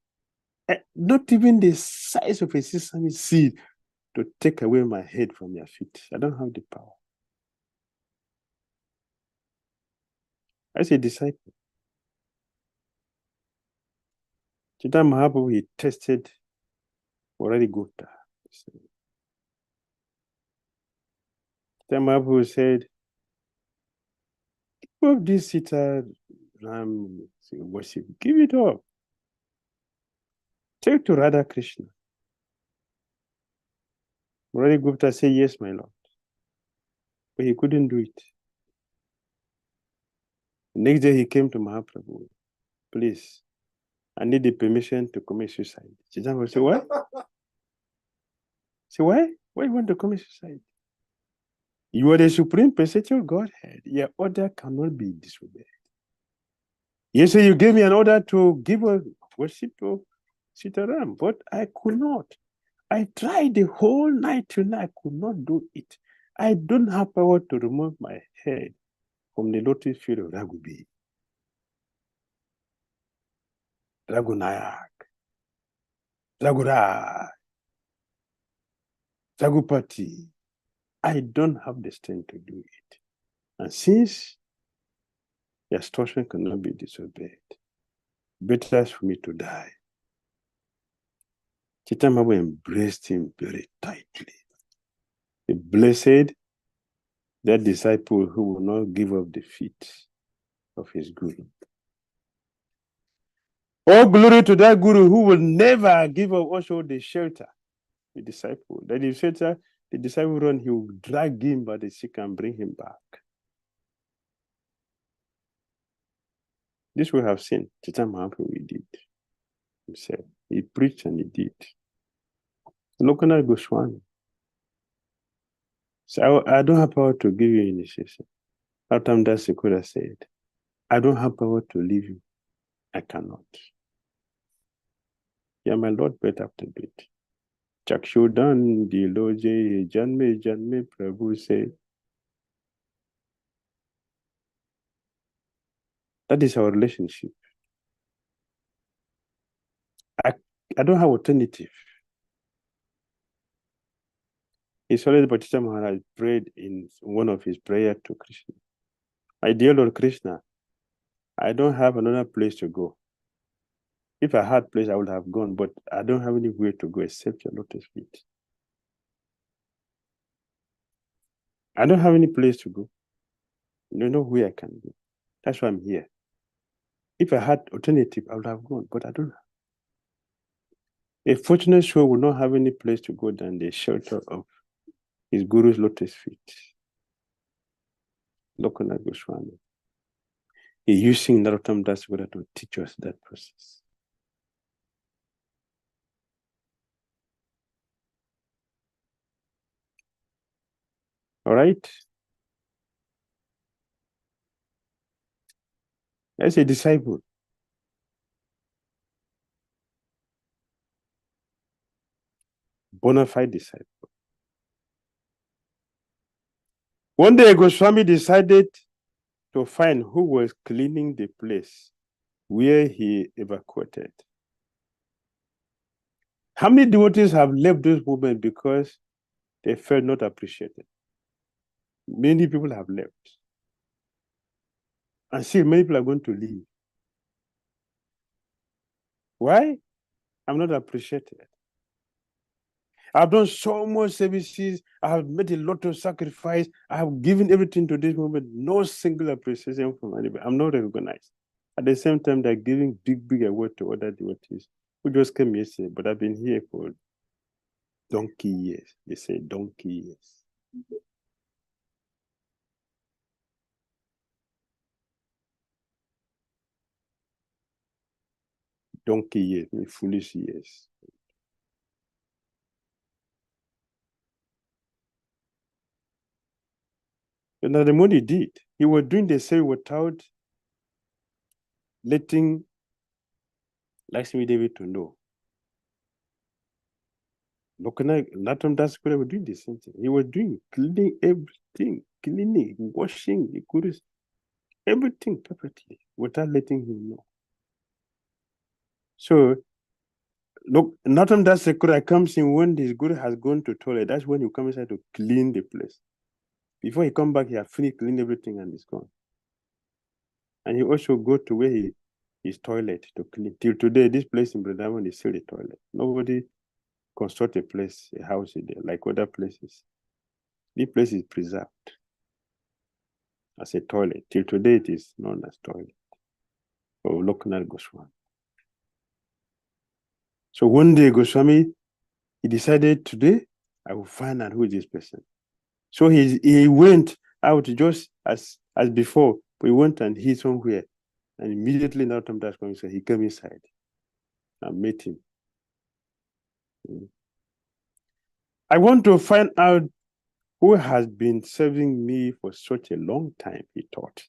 not even the size of a sesame seed, to take away my head from your feet. I don't have the power. as a disciple. Chaitanya Mahaprabhu, he tested Murari Gupta. Chaitanya Mahaprabhu said, give up this Sita Ram worship, give it up. Take to Radha Krishna. Murari Gupta said, yes, my lord. But he couldn't do it. The next day he came to Mahaprabhu. Please, I need the permission to commit suicide. Chaitanya Mahaprabhu said, what? Say, why? Why you want to commit suicide? You are the supreme perceptual Godhead. Your order cannot be disobeyed. Yes, you gave me an order to give a worship to Sitaram, but I could not. I tried the whole night till now. I could not do it. I don't have power to remove my head from the lotus feet of Raghubi, Raghunayak, Raghuraj, Raghupati. I don't have the strength to do it. And since the instruction cannot be disobeyed, better for me to die. Chaitanya Mahaprabhu embraced him very tightly. He blessed that disciple who will not give up the feet of his guru. All glory to that guru who will never give up also the shelter, the disciple. That the shelter, the disciple run, he will drag him by the stick and bring him back. This we have seen. Chaitanya Mahaprabhu he did himself. He preached and he did. Lokanath Goswami. So I don't have power to give you initiation. Autam Das Sekura said, I don't have power to leave you. I cannot. Yeah, my Lord, breath after breath. Chakshudan Diloje Janme Janme Prabhu said. That is our relationship. I don't have alternative. His Holiness Bhattacharya Maharaj prayed in one of his prayers to Krishna. My dear Lord Krishna, I don't have another place to go. If I had place, I would have gone, but I don't have anywhere to go except your lotus feet. I don't have any place to go. I don't know where I can go. That's why I'm here. If I had alternative, I would have gone, but I don't have. A fortunate soul will not have any place to go than the shelter of his guru's lotus feet. Lokanath Goswami. He's using Narottam Das Guru to teach us that process. All right? As a disciple, bona fide disciple. One day, Goswami decided to find who was cleaning the place where he evacuated. How many devotees have left this movement because they felt not appreciated? Many people have left. And still, many people are going to leave. Why? I'm not appreciated. I've done so much services. I have made a lot of sacrifice. I have given everything to this movement. No single appreciation from anybody. I'm not recognized. At the same time, they're giving big award to other devotees who just came yesterday, but I've been here for donkey years. They say donkey years. Donkey years, foolish years. And the more he did, he was doing the same without letting Lakshmi Devi to know. Narottam Das Guru was doing the same thing. He was doing, cleaning everything, cleaning, washing the gurus, everything perfectly without letting him know. So, look, Narottam Das Guru comes in when this guru has gone to toilet. That's when he comes inside to clean the place. Before he come back, he has finished cleaning everything and it's gone. And he also go to where his toilet to clean. Till today, this place in Vrindavan is still a toilet. Nobody construct a place, a house in there, like other places. This place is preserved as a toilet. Till today, it is known as toilet for Lokanath Goswami. So one day, Goswami, he decided today, I will find out who is this person. So he went out just as before. We went and hid somewhere. And immediately now so he came inside and met him. I want to find out who has been serving me for such a long time, he thought.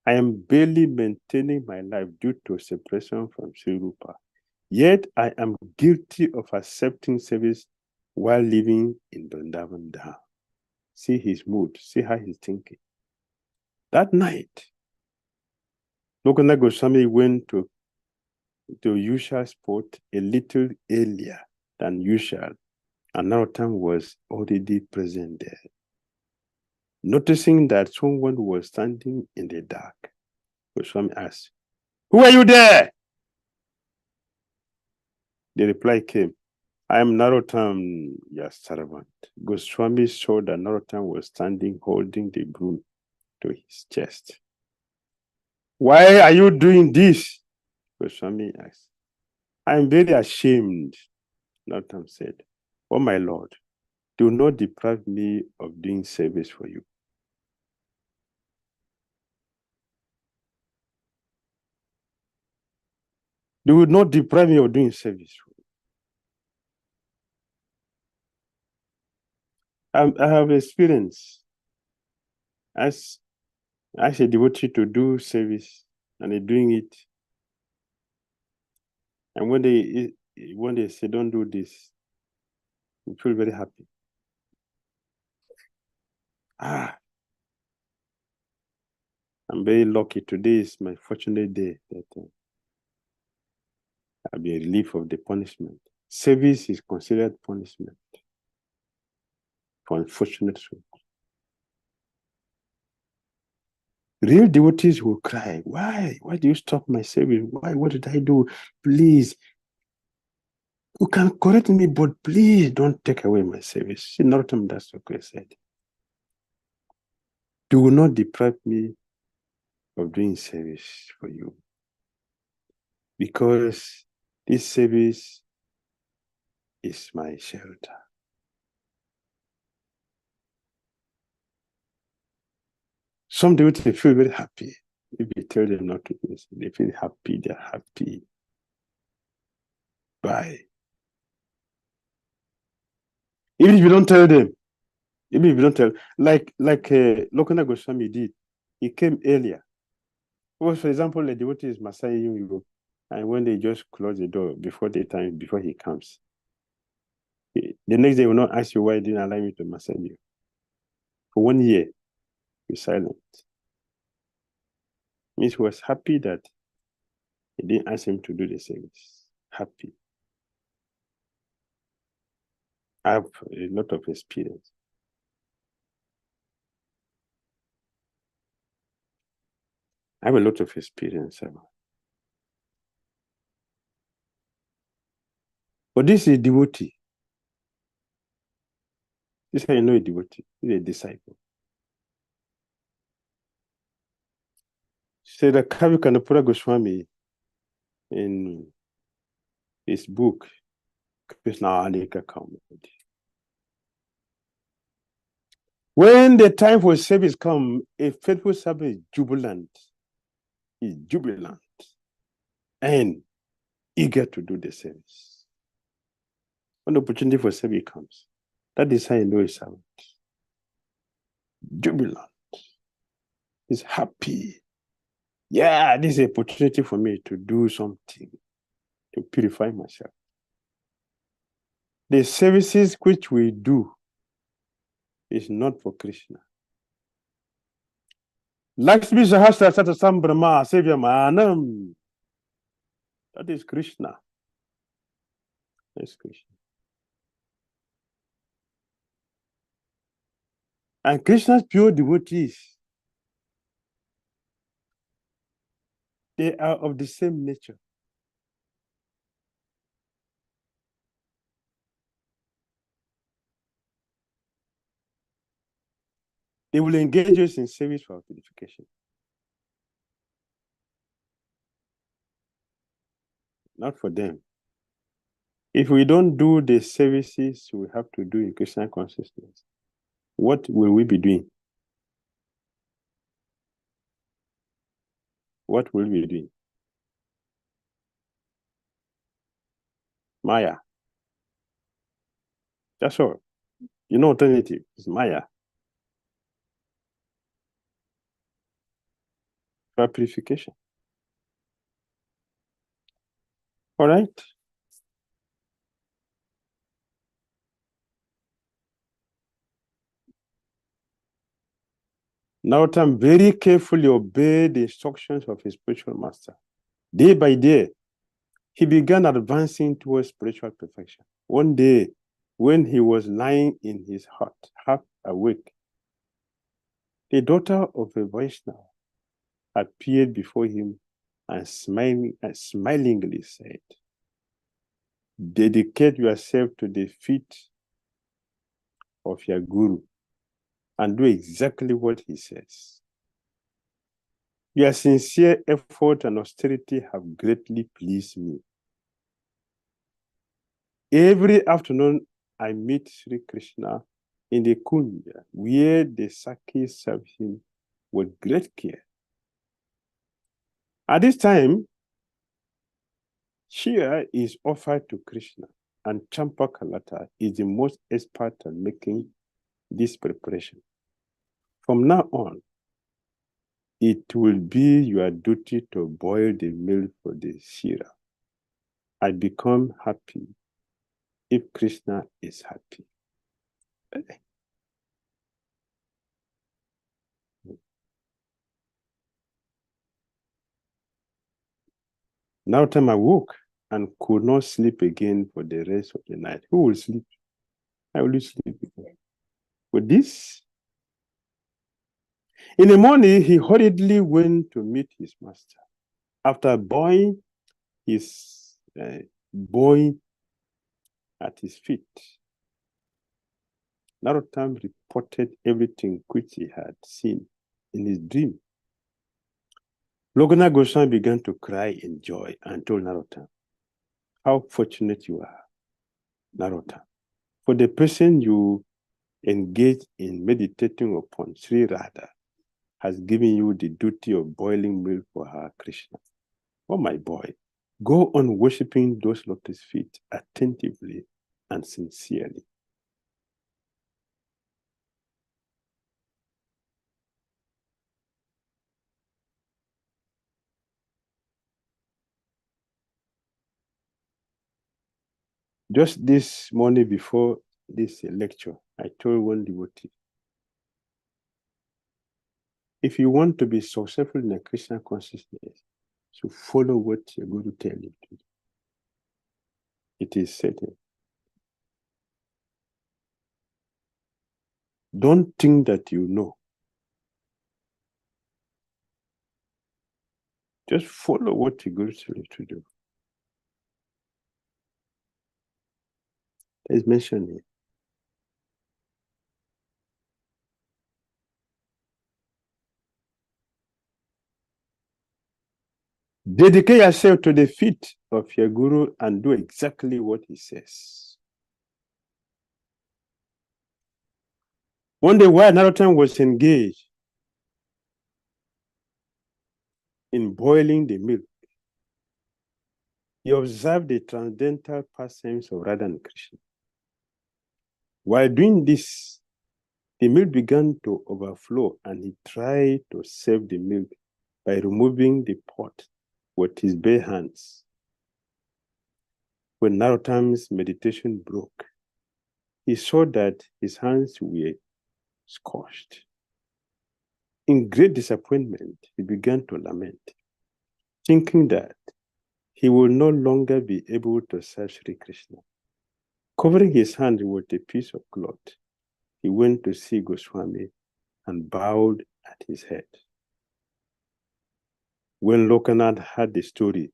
I am barely maintaining my life due to separation from Sri Rupa. Yet I am guilty of accepting service while living in Vrindavan Dham. See his mood, see how he's thinking. That night, Lokanath Goswami went to usual spot a little earlier than usual, and Narottam was already present there. Noticing that someone was standing in the dark, Goswami asked, "Who are you there?" The reply came, "I am Narottam, your servant." Goswami saw that Narottam was standing holding the broom to his chest. "Why are you doing this?" Goswami asked. "I am very ashamed," Narottam said. "Oh my Lord, do not deprive me of doing service for you." Do not deprive me of doing service for you. I have experience as a devotee to do service and they're doing it. And when they say, "Don't do this," you feel very happy. I'm very lucky. Today is my fortunate day that I'll be a relief of the punishment. Service is considered punishment for unfortunate souls. Real devotees will cry, "Why? Why do you stop my service? Why? What did I do? Please, you can correct me, but please don't take away my service." See, Narottam Das said, "Do not deprive me of doing service for you, because this service is my shelter." Some devotees feel very happy. If you tell them not to do this, they feel happy, they're happy. Why? Even if you don't tell them, like Lokanath Goswami did, he came earlier. Well, for example, the devotee is Masai Yungu, and when they just close the door before he comes, the next day he will not ask you why you didn't allow me to massage you. For 1 year, you're silent. Means he was happy that he didn't ask him to do the service. Happy. I have a lot of experience. I have a lot of experience. But this is a devotee. This is how you know a devotee. He's a disciple. Said that Kavi Kanapura Goswami in his book, Krishna Alika Kamadi. When the time for service comes, a faithful servant is jubilant. He's jubilant and eager to do the service. When the opportunity for service comes, that is how you know a servant. Jubilant. He's happy. Yeah, this is an opportunity for me to do something, to purify myself. The services which we do is not for Krishna. Lakshmi Sahasra Satasam Brahma Sevya Manam. That is Krishna. That's Krishna. And Krishna's pure devotees, They are of the same nature. They will engage us in service for purification. Not for them. If we don't do the services we have to do in Christian consciousness, what will we be doing? What will we be doing? Maya. That's all. You know, alternative is Maya. For purification. All right. Narottam very carefully obeyed the instructions of his spiritual master. Day by day, he began advancing towards spiritual perfection. One day, when he was lying in his hut, half awake, the daughter of a Vaishnava appeared before him and smilingly said, "Dedicate yourself to the feet of your guru and do exactly what he says. Your sincere effort and austerity have greatly pleased me. Every afternoon, I meet Sri Krishna in the Kunja, where the Sakis serve him with great care. At this time, Shira is offered to Krishna, and Champakalata is the most expert at making this preparation. From now on, it will be your duty to boil the milk for the Shira. I become happy if Krishna is happy." Narottam awoke and could not sleep again for the rest of the night. Who will sleep? I will sleep again. With this, in the morning, he hurriedly went to meet his master. After bowing at his feet, Narottam reported everything which he had seen in his dream. Lokanath Goswami began to cry in joy and told Narottam, "How fortunate you are, Narottam. For the person you engage in meditating upon, Sri Radha, has given you the duty of boiling milk for her Krishna. Oh, my boy, go on worshipping those lotus feet attentively and sincerely." Just this morning before this lecture, I told one devotee, if you want to be successful in a Krishna consciousness, so follow what your Guru tells you to do. It is certain. Don't think that you know. Just follow what your Guru tells you to do. Let's mention it. Dedicate yourself to the feet of your Guru and do exactly what he says. One day, while Narottam was engaged in boiling the milk, he observed the transcendental pastimes of Radha and Krishna. While doing this, the milk began to overflow, and he tried to save the milk by removing the pot with his bare hands. When Narottam's meditation broke, he saw that his hands were scorched. In great disappointment, he began to lament, thinking that he will no longer be able to serve Sri Krishna. Covering his hand with a piece of cloth, he went to see Goswami and bowed at his head. When Lokanath heard the story,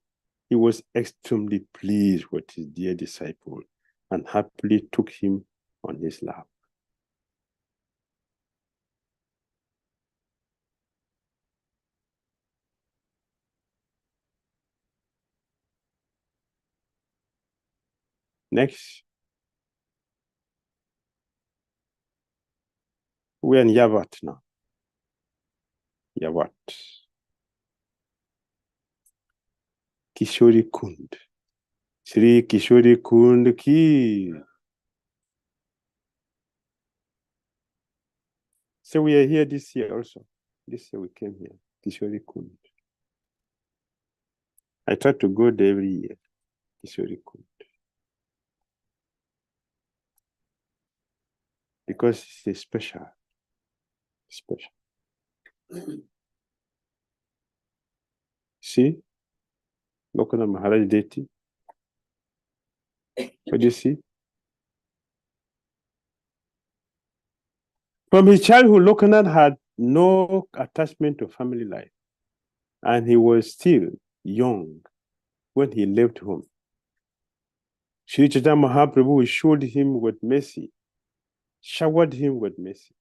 he was extremely pleased with his dear disciple and happily took him on his lap. Next, we're in Yavat now. Yavat. Kishori Kund. Sri Kishori Kund ki. So we are here this year also. This year we came here. Kishori Kund. I try to go there every year. Kishori Kund. Because it's special. Special. See? Lokana Maharaj Deti. What do you see? From his childhood, Lokanath had no attachment to family life, and he was still young when he left home. Sri Chaitanya Mahaprabhu showed him with mercy, showered him with mercy,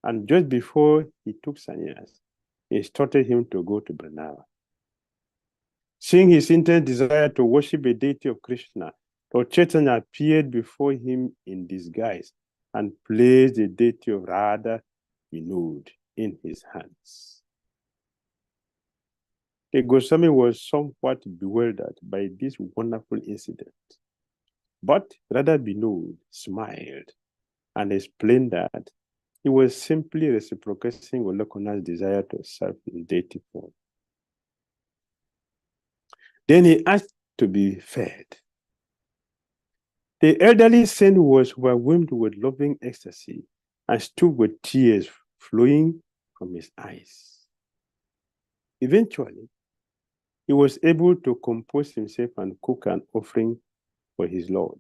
and just before he took sannyas, he instructed him to go to Vrindavan. Seeing his intense desire to worship a deity of Krishna, Lord Chaitanya appeared before him in disguise and placed the deity of Radha Vinod in his hands. The Goswami was somewhat bewildered by this wonderful incident. But Radha Vinod smiled and explained that he was simply reciprocating Lokanath's desire to serve his deity form. Then he asked to be fed. The elderly saint was overwhelmed with loving ecstasy and stood with tears flowing from his eyes. Eventually, he was able to compose himself and cook an offering for his Lord.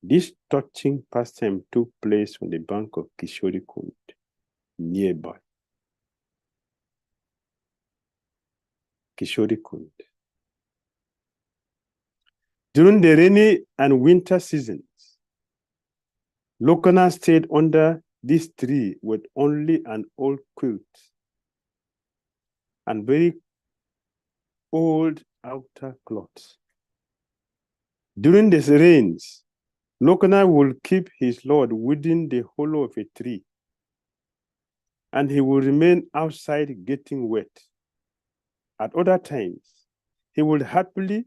This touching pastime took place on the bank of Kishori Kund, nearby. Kishori Kund. During the rainy and winter seasons, Lokanath stayed under this tree with only an old quilt and very old outer cloth. During the rains, Lokanath will keep his Lord within the hollow of a tree, and he will remain outside getting wet. At other times, he would happily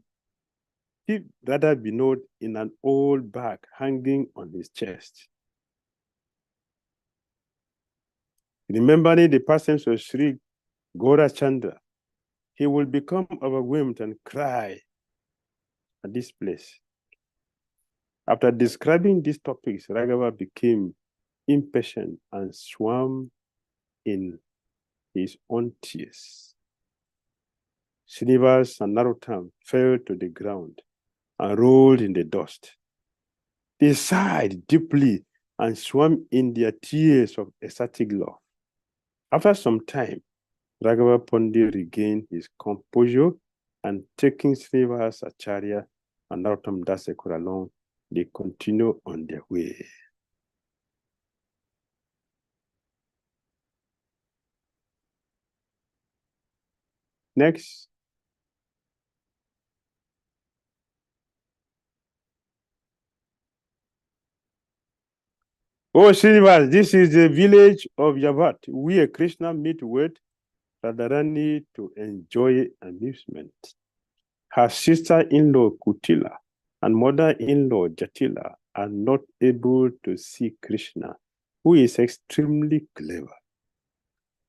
keep Radha Vinod in an old bag hanging on his chest. Remembering the pastimes of Sri Gaurachandra, he will become overwhelmed and cry at this place. After describing these topics, Raghava became impatient and swam in his own tears. Srinivas and Narottam fell to the ground and rolled in the dust. They sighed deeply and swam in their tears of ecstatic love. After some time, Raghava Pandit regained his composure and taking Srinivas Acharya and Narottam Dasekur along, they continue on their way. Next. Oh, Srinivas, this is the village of Yavat, where Krishna meet with Radharani to enjoy amusement. Her sister-in-law Kutila and mother-in-law Jatila are not able to see Krishna, who is extremely clever.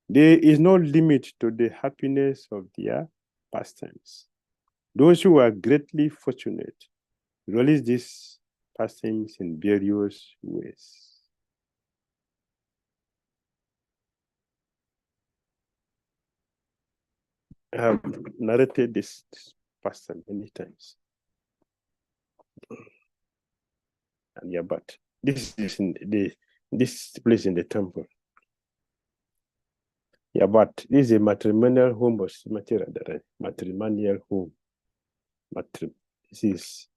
There is no limit to the happiness of their pastimes. Those who are greatly fortunate realize these pastimes in various ways. I have narrated this pastime many times. And yeah, but this is in this place in the temple. Yavat. This is a matrimonial home of cemetery. Matrimonial home. This is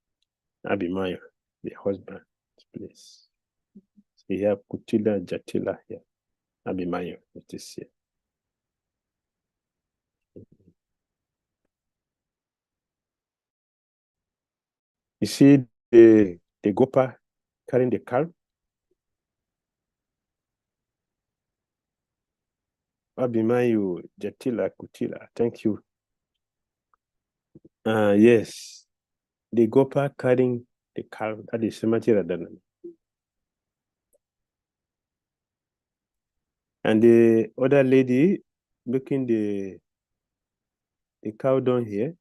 Abimayo, the husband's place. We have Kutila Jatila here. Abimayo, it is here. You see the Gopa carrying the calf? Abimayo, Jatila, Kutila. Thank you. Yes. The Gopa carrying the calf at the cemetery. And the other lady making the cow down here.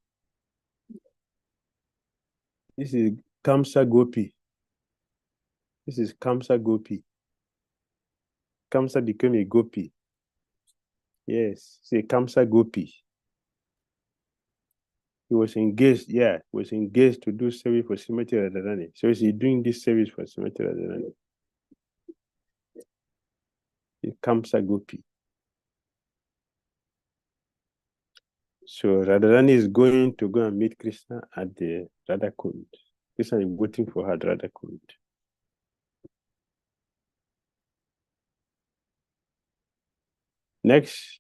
This is Kamsa Gopi. This is Kamsa Gopi. Kamsa became a Gopi. Yes, say Kamsa Gopi. He was engaged, was engaged to do service for cemetery Radharani. So he's doing this service for cemetery Radharani. Kamsa Gopi. So Radharani is going to go and meet Krishna at the Radha Kund. Krishna is waiting for her at Radha Kund. Next,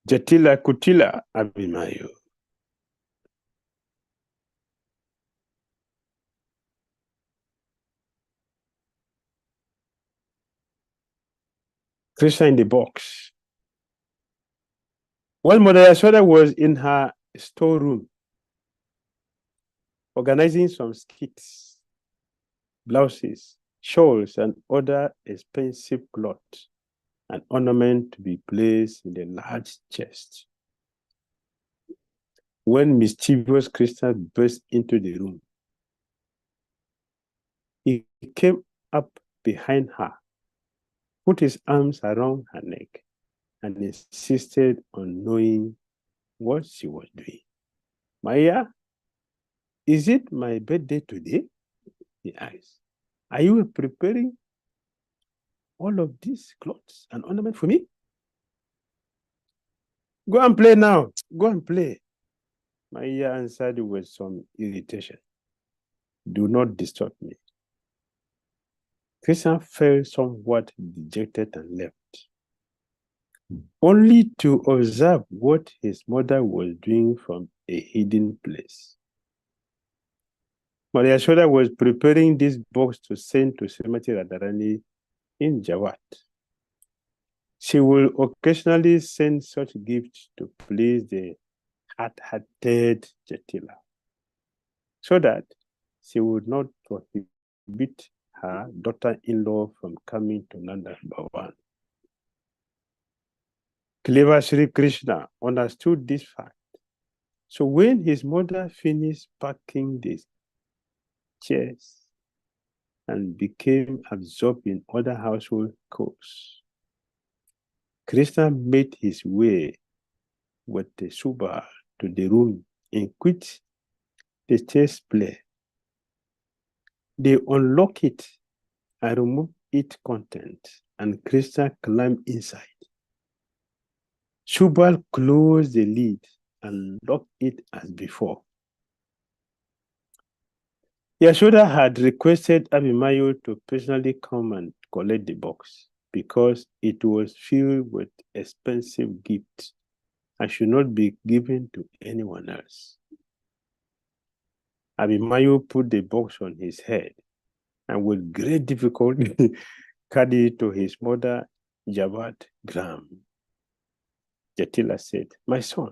Jatila Kutila Abimayo. Krishna in the box. While Mother Yashoda was in her storeroom, organizing some skits, blouses, shawls, and other expensive clothes and ornament to be placed in the large chest. When mischievous Krishna burst into the room, he came up behind her, put his arms around her neck, and insisted on knowing what she was doing. Maya, is it my birthday today? He asked. Are you preparing all of these clothes and ornament for me? Go and play now. Go and play. Maya answered with some irritation. Do not disturb me. Krishna felt somewhat dejected and left, only to observe what his mother was doing from a hidden place. Maria Yashoda was preparing this box to send to Srimati Radharani in Yavat. She will occasionally send such gifts to please the hard-hearted Jatila, so that she would not prohibit her daughter-in-law from coming to Nanda Bhavan. Clever Sri Krishna understood this fact. So when his mother finished packing the chairs and became absorbed in other household chores, Krishna made his way with the Subha to the room in which the chairs play. They unlock it and remove its content, and Krishna climbed inside. Subal closed the lid and locked it as before. Yashoda had requested Abimayu to personally come and collect the box because it was filled with expensive gifts and should not be given to anyone else. Abimayu put the box on his head and with great difficulty carried it to his mother, Yavat Gram. Jatila said, my son,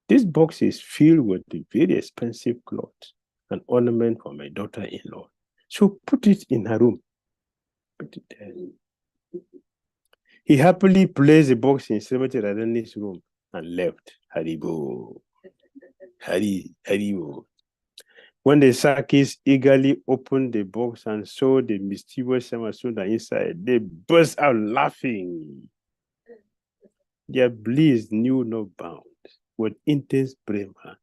this box is filled with very expensive clothes and ornament for my daughter-in-law. So put it in her room. Put it there. He happily placed the box in Srimati Radharani's room and left. Haribo. Haribo. When the Sakis eagerly opened the box and saw the mischievous Samasunda inside, they burst out laughing. Their bliss knew no bounds. With intense prema,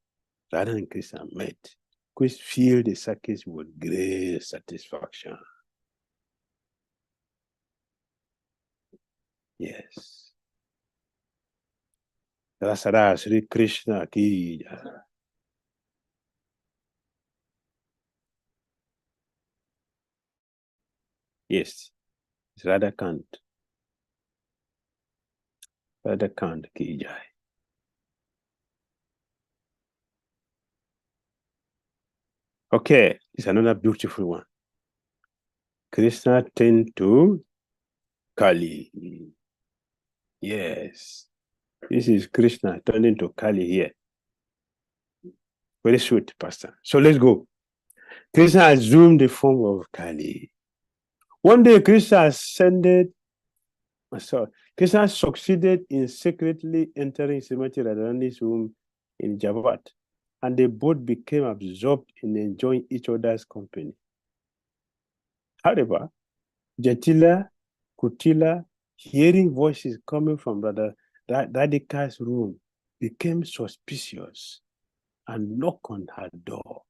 Radha and Krishna met, which filled the Sakis with great satisfaction. Yes. Rasara Sri Krishna ki jai. Yes, it's Radhakant. Radhakant ki jai. Okay, it's another beautiful one. Krishna turned to Kali. Yes, this is Krishna turning to Kali here. Very sweet, Pastor. So let's go. Krishna assumed the form of Kali. One day, Krishna succeeded in secretly entering Srimati Radharani's room in Yavat, and they both became absorbed in enjoying each other's company. However, Jatila, Kutila, hearing voices coming from Radhika's room, became suspicious and knocked on her door.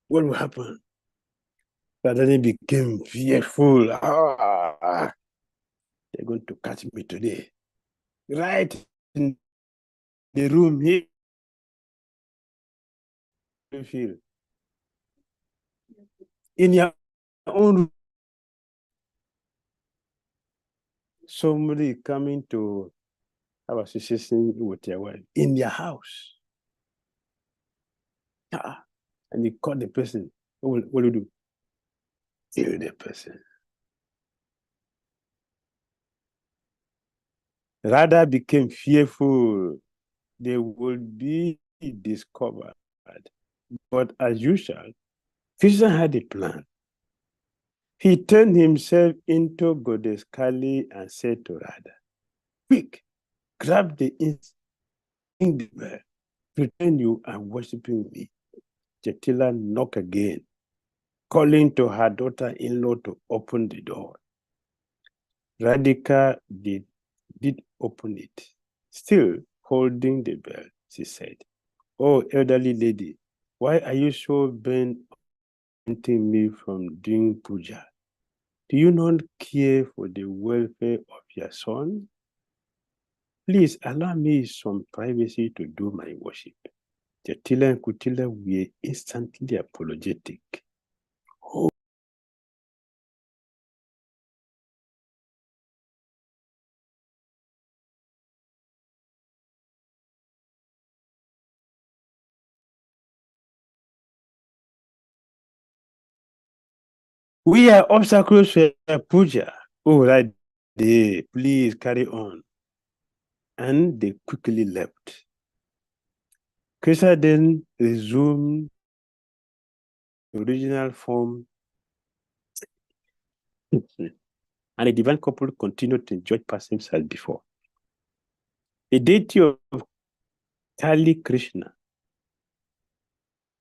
What will happen? Radharani became fearful. They're going to catch me today. Right in the room here. Feel in your own room, somebody coming to have association with your wife in your house. And you call the person. What do you do? Kill the person. Radha became fearful they would be discovered. But as usual, Krishna had a plan. He turned himself into Goddess Kali and said to Radha, quick, grab the bell, pretend you are worshiping me. Jatila knocked again, calling to her daughter-in-law to open the door. Radhika did open it. Still holding the bell, she said, oh, elderly lady, why are you so bent on preventing me from doing puja? Do you not care for the welfare of your son? Please allow me some privacy to do my worship. Jatila and Kutila were instantly apologetic. Oh. We are obstacles for puja. Oh, right there. Please carry on. And they quickly left. Krishna then resumed the original form, and the divine couple continued to enjoy pastimes as before. The deity of Kali Krishna,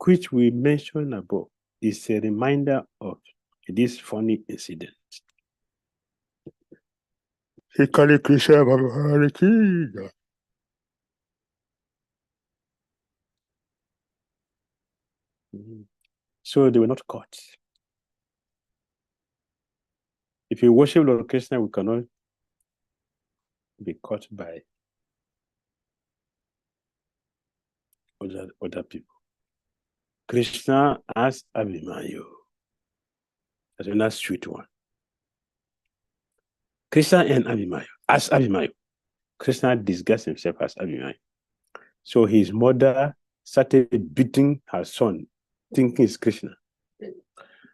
which we mentioned above, is a reminder of this funny incident. Kali Krishna Bhagavad. So they were not caught. If you worship Lord Krishna, we cannot be caught by other people. Krishna as Abhimanyu. That's a nice sweet one. Krishna and Abhimanyu. As Abhimanyu. Krishna disguised himself as Abhimanyu. So his mother started beating her son, thinking it's Krishna.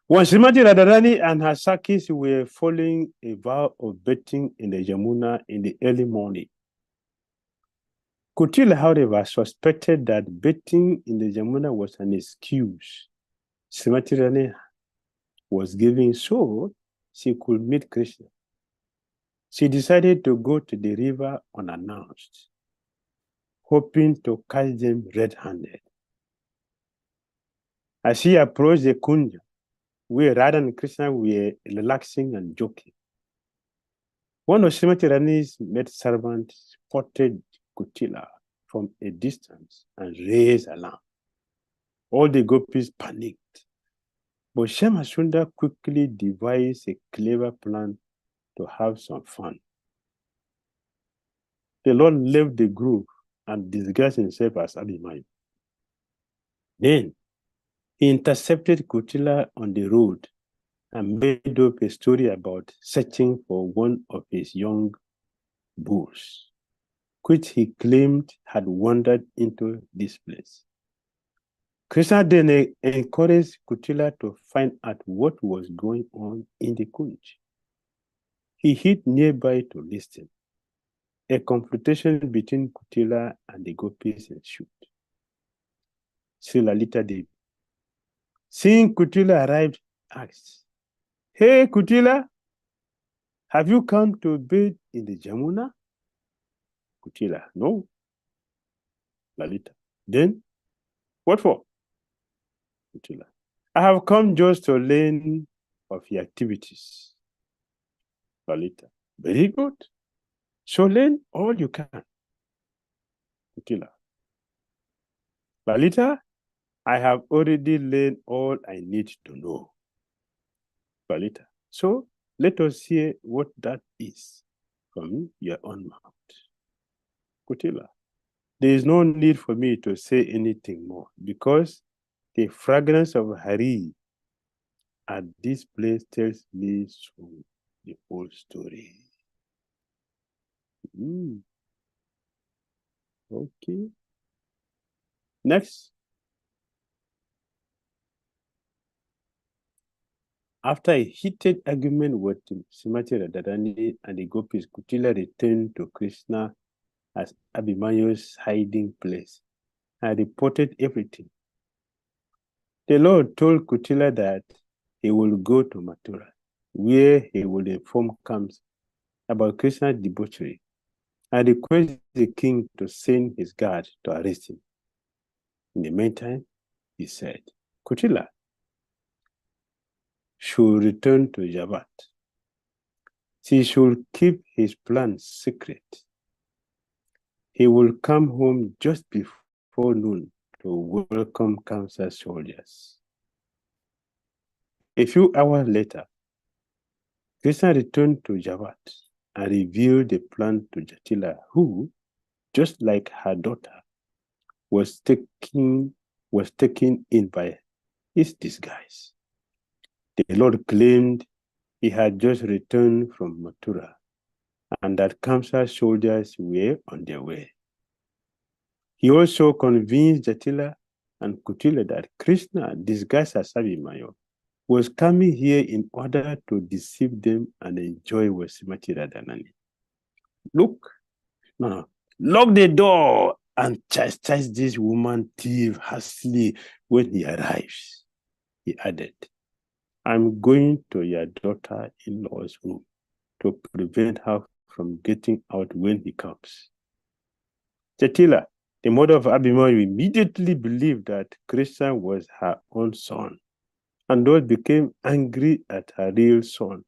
When Srimati Radharani and her Sakis were following a vow of bathing in the Yamuna in the early morning, Kutila, however, suspected that bathing in the Yamuna was an excuse Srimati Radharani was giving so she could meet Krishna. She decided to go to the river unannounced, hoping to catch them red-handed. As she approached the Kunja, where Radha and Krishna were relaxing and joking, one of Srimati Radharani's maid servants spotted Kutila from a distance and raised alarm. All the gopis panicked. But Shema Sundar quickly devised a clever plan to have some fun. The Lord left the group and disguised himself as Abimayo. Then he intercepted Kutila on the road and made up a story about searching for one of his young bulls, which he claimed had wandered into this place. Krishna then encouraged Kutila to find out what was going on in the Kunj. He hid nearby to listen. A confrontation between Kutila and the gopis ensued. Sri Lalita Devi, seeing Kutila arrived, asked, "Hey Kutila, have you come to bathe in the Jamuna?" Kutila, "No." Lalita, "Then what for?" Kutila, "I have come just to learn of your activities." Lalita, "Very good. So learn all you can." Kutila, "Lalita, I have already learned all I need to know." Lalita, "So let us hear what that is from your own mouth." Kutila, "There is no need for me to say anything more because the fragrance of Hari at this place tells me so the whole story. Okay. Next. After a heated argument with Srimati Radharani and the gopis, Kutila returned to Krishna as Abhimanyu's hiding place and reported everything. The Lord told Kutila that he will go to Mathura, where he will inform Kamsa about Krishna's debauchery and request the king to send his guard to arrest him. In the meantime, he said, Kutila should return to Yavat. She should keep his plans secret. He will come home just before noon to welcome Kamsa's soldiers. A few hours later, Krishna returned to Yavat and revealed the plan to Jatila, who, just like her daughter, was taken in by his disguise. The Lord claimed he had just returned from Mathura and that Kamsa's soldiers were on their way. He also convinced Jatila and Kutila that Krishna, disguised as Abhimanyu, was coming here in order to deceive them and enjoy with Srimati Radharani. Look the door and chastise this woman thief hastily when he arrives. He added, I'm going to your daughter-in-law's room to prevent her from getting out when he comes. Jatila, the mother of Abhimanyu, immediately believed that Krishna was her own son, and thus became angry at her real son,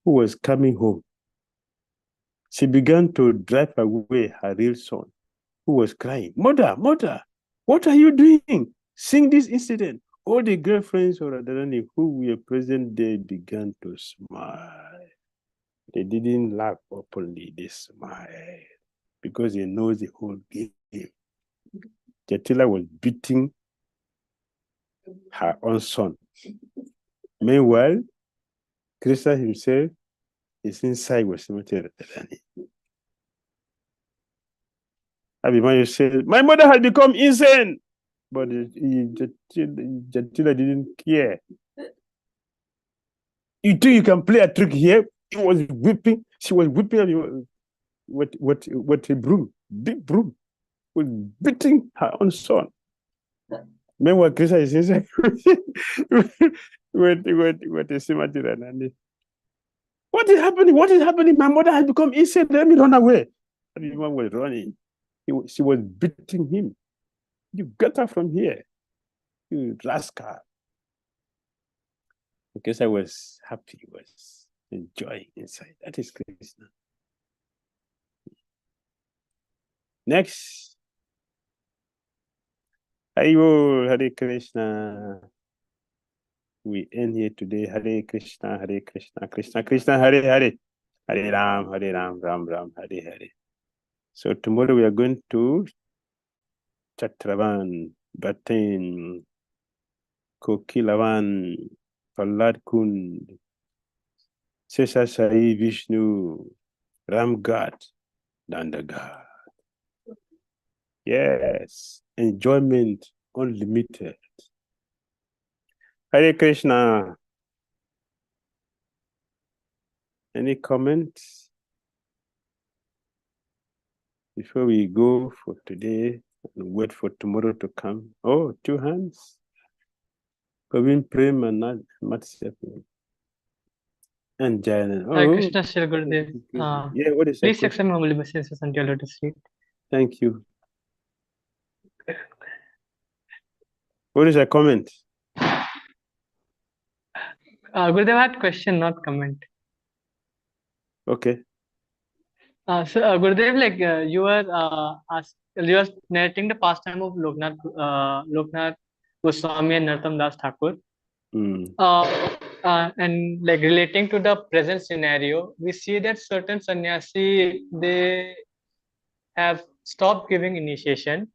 who was coming home. She began to drive away her real son, who was crying, Mother, what are you doing? Seeing this incident, all the girlfriends of Radharani who were present there began to smile. They didn't laugh openly, they smiled because they know the whole game. Jatila was beating her own son. Meanwhile, Krishna himself is inside with Srimati Radharani. Abhimanyu said, my mother had become insane. But Jatila didn't care. You think you can play a trick here? She was whipping with a broom, big broom, was beating her own son. Meanwhile, Krishna is inside with Srimati Radharani. What is happening? What is happening? My mother has become insane. Let me run away. Everyone was running. She was beating him. You get her from here, you rascal. Because I was happy, was enjoying inside. That is Krishna. Next. Hare Krishna. we end here today. Hare Krishna, Krishna Krishna, Hare Hare, Hare Ram, Ram Ram, Hare Hare. So tomorrow we are going to Chatravan, Batain, Kokilavan, Prahlad Kund, Seshasai Vishnu, Ramgat, Dandagat. Yes, enjoyment unlimited. Hare Krishna. Any comments before we go for today and wait for tomorrow to come? Oh, 2 hands. Kavin Prem and Matsya. And Jayan. Hare Oh, Krishna, Shri Gurudev. yeah, what is Please that? accept my humble obeisances until lotus feet. Thank you. What is a comment? Gurudev had question, not comment. Okay. So Gurudev, like you were narrating the pastime of Loknath Goswami and Narottam Das Thakur. Mm. And like relating to the present scenario, we see that certain sannyasi, they have stopped giving initiation.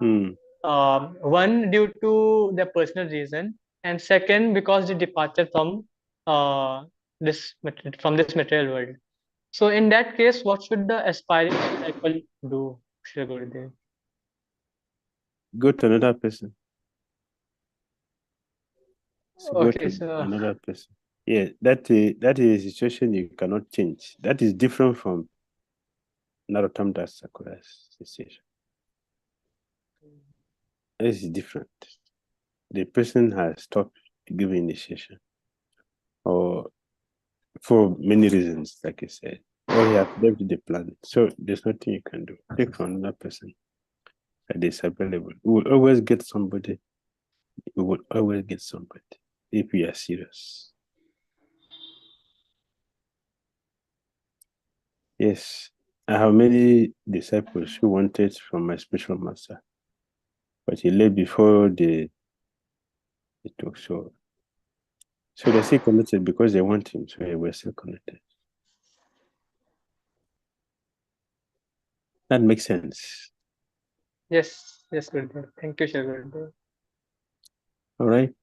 Mm. One due to their personal reason, and second because they departed from this material world. So in that case, what should the aspiring disciple do, Shri Gurudev? Go to another person. So go Okay, to so another person. Yeah, that is a situation you cannot change. That is different from Narottam Das Thakura's situation. This is different. The person has stopped giving initiation, or for many reasons, like I said, or he has left the planet. So there's nothing you can do. Take from another person that is available. We will always get somebody. We will always get somebody if we are serious. Yes, I have many disciples who wanted from my spiritual master, but he left before the talk. So they're still connected because they want him. So we're still connected. That makes sense. yes, Gurudev. Thank you, Shri Gurudev. All right.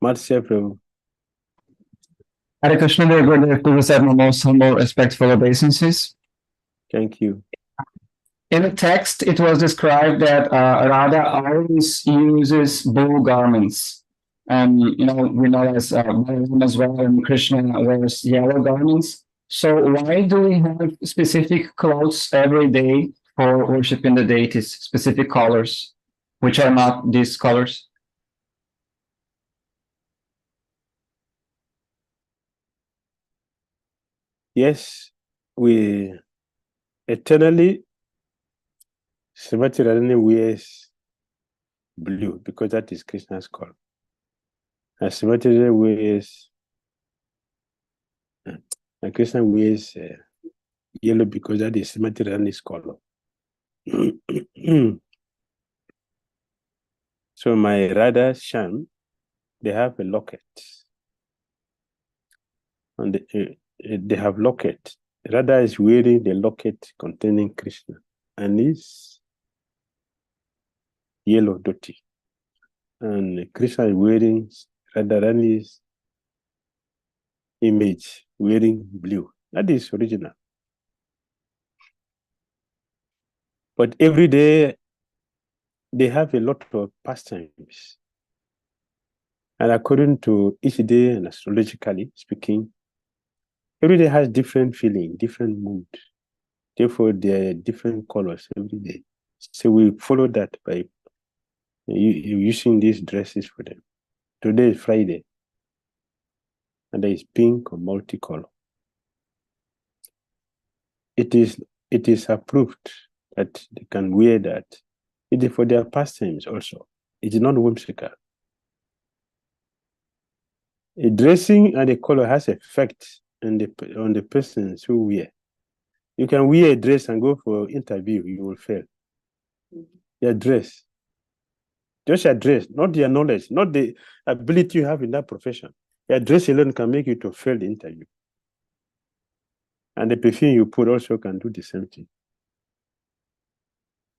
Matsya Prabhu. Hare Krishna, dear Gurudev, to recite my most humble, respectful obeisances. Thank you. In the text, it was described that Radha always uses blue garments. And, we know as Balaram as well, and Krishna wears yellow garments. So why do we have specific clothes every day for worshiping the deities, specific colors, which are not these colors? Yes, we eternally, Srimati Radharani wears blue because that is Krishna's color. And Srimati Radharani wears, and Krishna wears yellow because that is Srimati Radharani's color. So my Radha Shyam, they have a locket. And they have locket. Radha is wearing the locket containing Krishna and his yellow dhoti. And Krishna is wearing Radharani's image, wearing blue. That is original. But every day they have a lot of pastimes. And according to each day and astrologically speaking, every day has different feeling, different mood. Therefore, there are different colors every day. So we follow that by using these dresses for them. Today is Friday, and there is pink or multicolor. It is approved that they can wear that. It is for their pastimes also. It is not whimsical. A dressing and the color has effect on the persons who wear. You can wear a dress and go for interview, you will fail. Your dress. Just your dress, not your knowledge, not the ability you have in that profession. Your dress alone can make you to fail the interview. And the perfume you put also can do the same thing.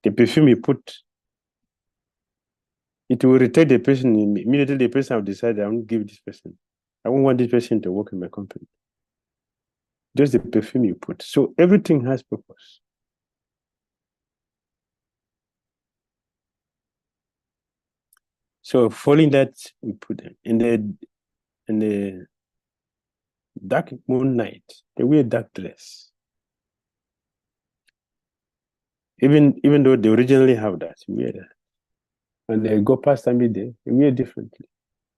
The perfume you put, it will irritate the person immediately. The person will decide, I won't give this person. I won't want this person to work in my company. Just the perfume you put. So everything has purpose. So following that, we put them in the dark moon night. They wear dark dress. Even though they originally have that, we wear that. When they go past every day, they wear differently.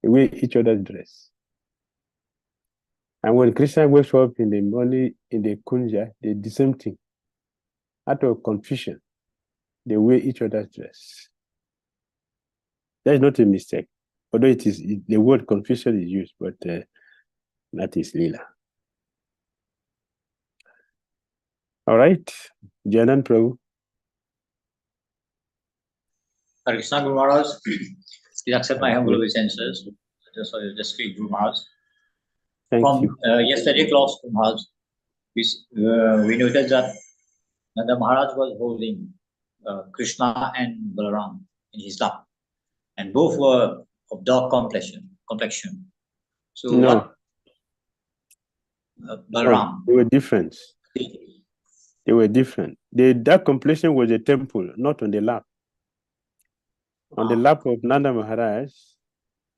They wear each other's dress. And when Krishna wakes up in the morning in the kunja, they do the same thing. Out of confusion, they wear each other's dress. That is not a mistake, although the word confusion is used, but that is lila. All right, Janan Prabhu. Krishna Guru Maharaj, please accept my humble obeisances. Just speak Guru Maharaj. Thank From you. yesterday class, Guru Maharaj, we noticed that Nanda Maharaj was holding Krishna and Balaram in his lap, and both were of dark complexion. So No. what? Balaram. They were different. They were different. That complexion was a temple, not on the lap. On the lap of Nanda Maharaj,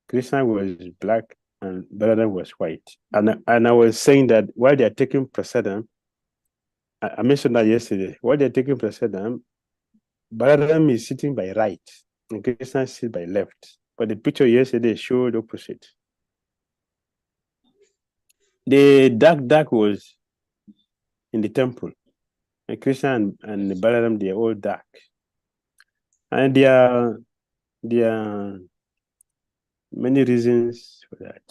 Krishna was black and Balaram was white. And I was saying that while they are taking prasadam, I mentioned that yesterday, while they are taking prasadam, Balaram is sitting by right and Krishna sits by left. But the picture yesterday showed opposite. The dark was in the temple. And Krishna and Balaram, they are all dark. And there are many reasons for that.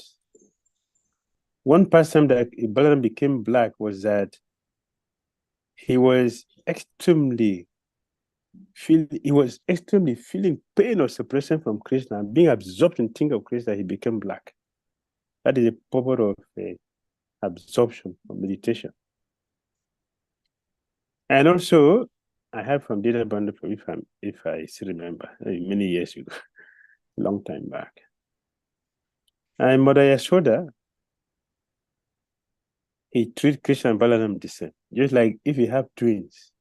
One person that Balaram became black was that he was extremely feeling pain or separation from Krishna, being absorbed in thinking of Krishna. He became black. That is the purpose of absorption or meditation. And also, I have from Data Band, if I still remember, many years ago, a long time back. And Mother Yashoda, he treats Krishna and Balaram the same. Just like if you have twins,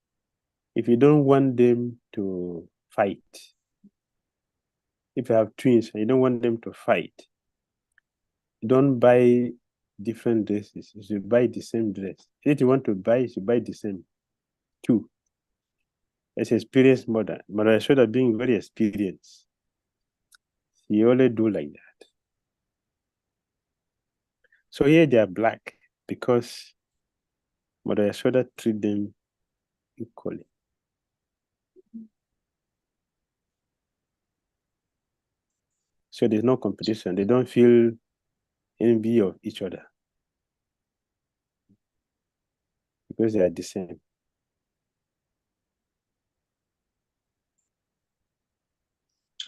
if you don't want them to fight, if you have twins and you don't want them to fight, don't buy different dresses. You should buy the same dress. If you want to buy, you should buy the same two. As experienced mother, Mother Yashoda being very experienced, she always do like that. So here they are black because Mother Yashoda treat them equally. So there's no competition. They don't feel envy of each other because they are the same.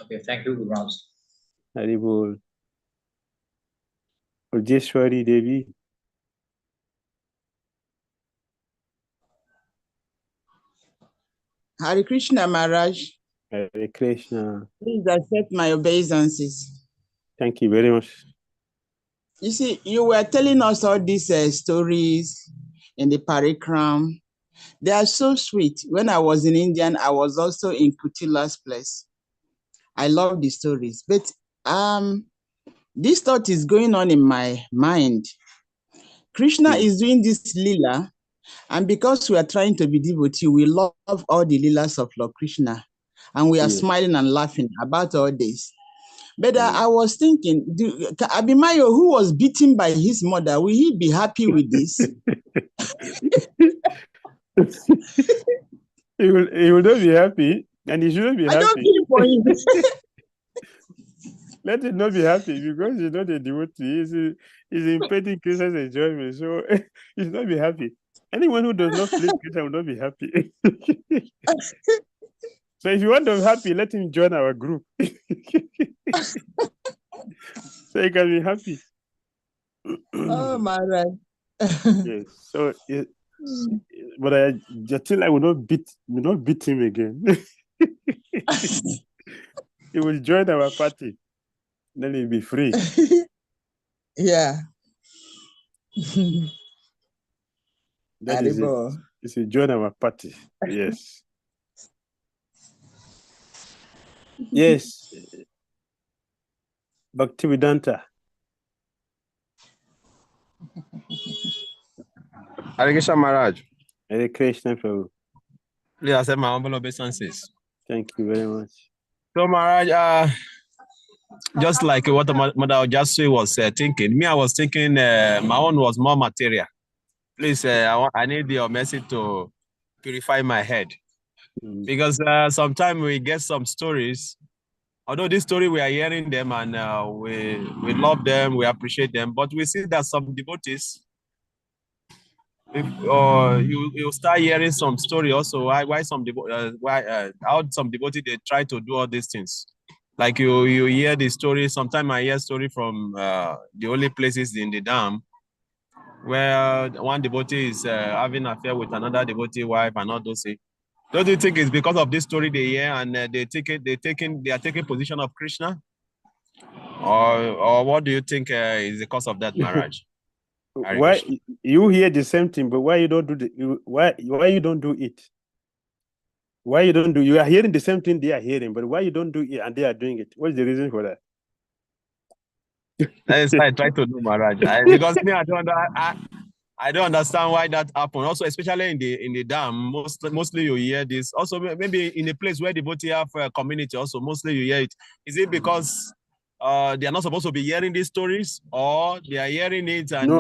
Okay, thank you, Guru Maharaj. Haribol. Ojeshwari Devi. Hare Krishna Maharaj, Hare Krishna. please accept my obeisances. Thank you very much. You see, you were telling us all these stories in the Parikrama. They are so sweet. When I was in India, I was also in Kutila's place. I love the stories. But this thought is going on in my mind. Krishna is doing this lila, and because we are trying to be devotee, we love all the lilas of Lord Krishna, and we are smiling and laughing about all this. But I was thinking, Abimayo, who was beaten by his mother, will he be happy with this? He will not be happy, and he shouldn't be happy. I don't feel for him. Let him not be happy because he's not a devotee. He's impeding Krishna's enjoyment, so he should not be happy. Anyone who does not please Krishna will not be happy. So if you want to be happy, let him join our group. So you can be happy. Oh, Maharaj. Yes. So, but Jatila will not beat him again. He will join our party. Then he'll be free. Yeah. That is it. Aribo. It's a join our party. Yes. Yes. Bhaktivedanta. Hare Krishna Maharaj. Hare Krishna Prabhu. Please accept my humble obeisances. Thank you very much. So Maharaj, just like what Mother Ojasui was thinking, me, I was thinking my own was more material. Please, I need your message to purify my head. Because sometimes we get some stories, although this story we are hearing them and we love them, we appreciate them, but we see that some devotees, you start hearing some story also why some how some devotees they try to do all these things. Like you hear the story. Sometimes I hear story from the only places in the dam where one devotee is having an affair with another devotee wife and all those things. Don't you think it's because of this story they hear and they are taking position of Krishna, or what do you think is the cause of that, Maharaj? Why you hear the same thing, but why you don't do why you don't do it? Why you don't do? You are hearing the same thing they are hearing, but why you don't do it and they are doing it? What's the reason for that? That's I try to do, Maharaj. Because me, I don't understand why that happened. Also, especially in the dam, mostly you hear this. Also, maybe in a place where devotee have a community, also mostly you hear it. Is it because they are not supposed to be hearing these stories, or they are hearing it and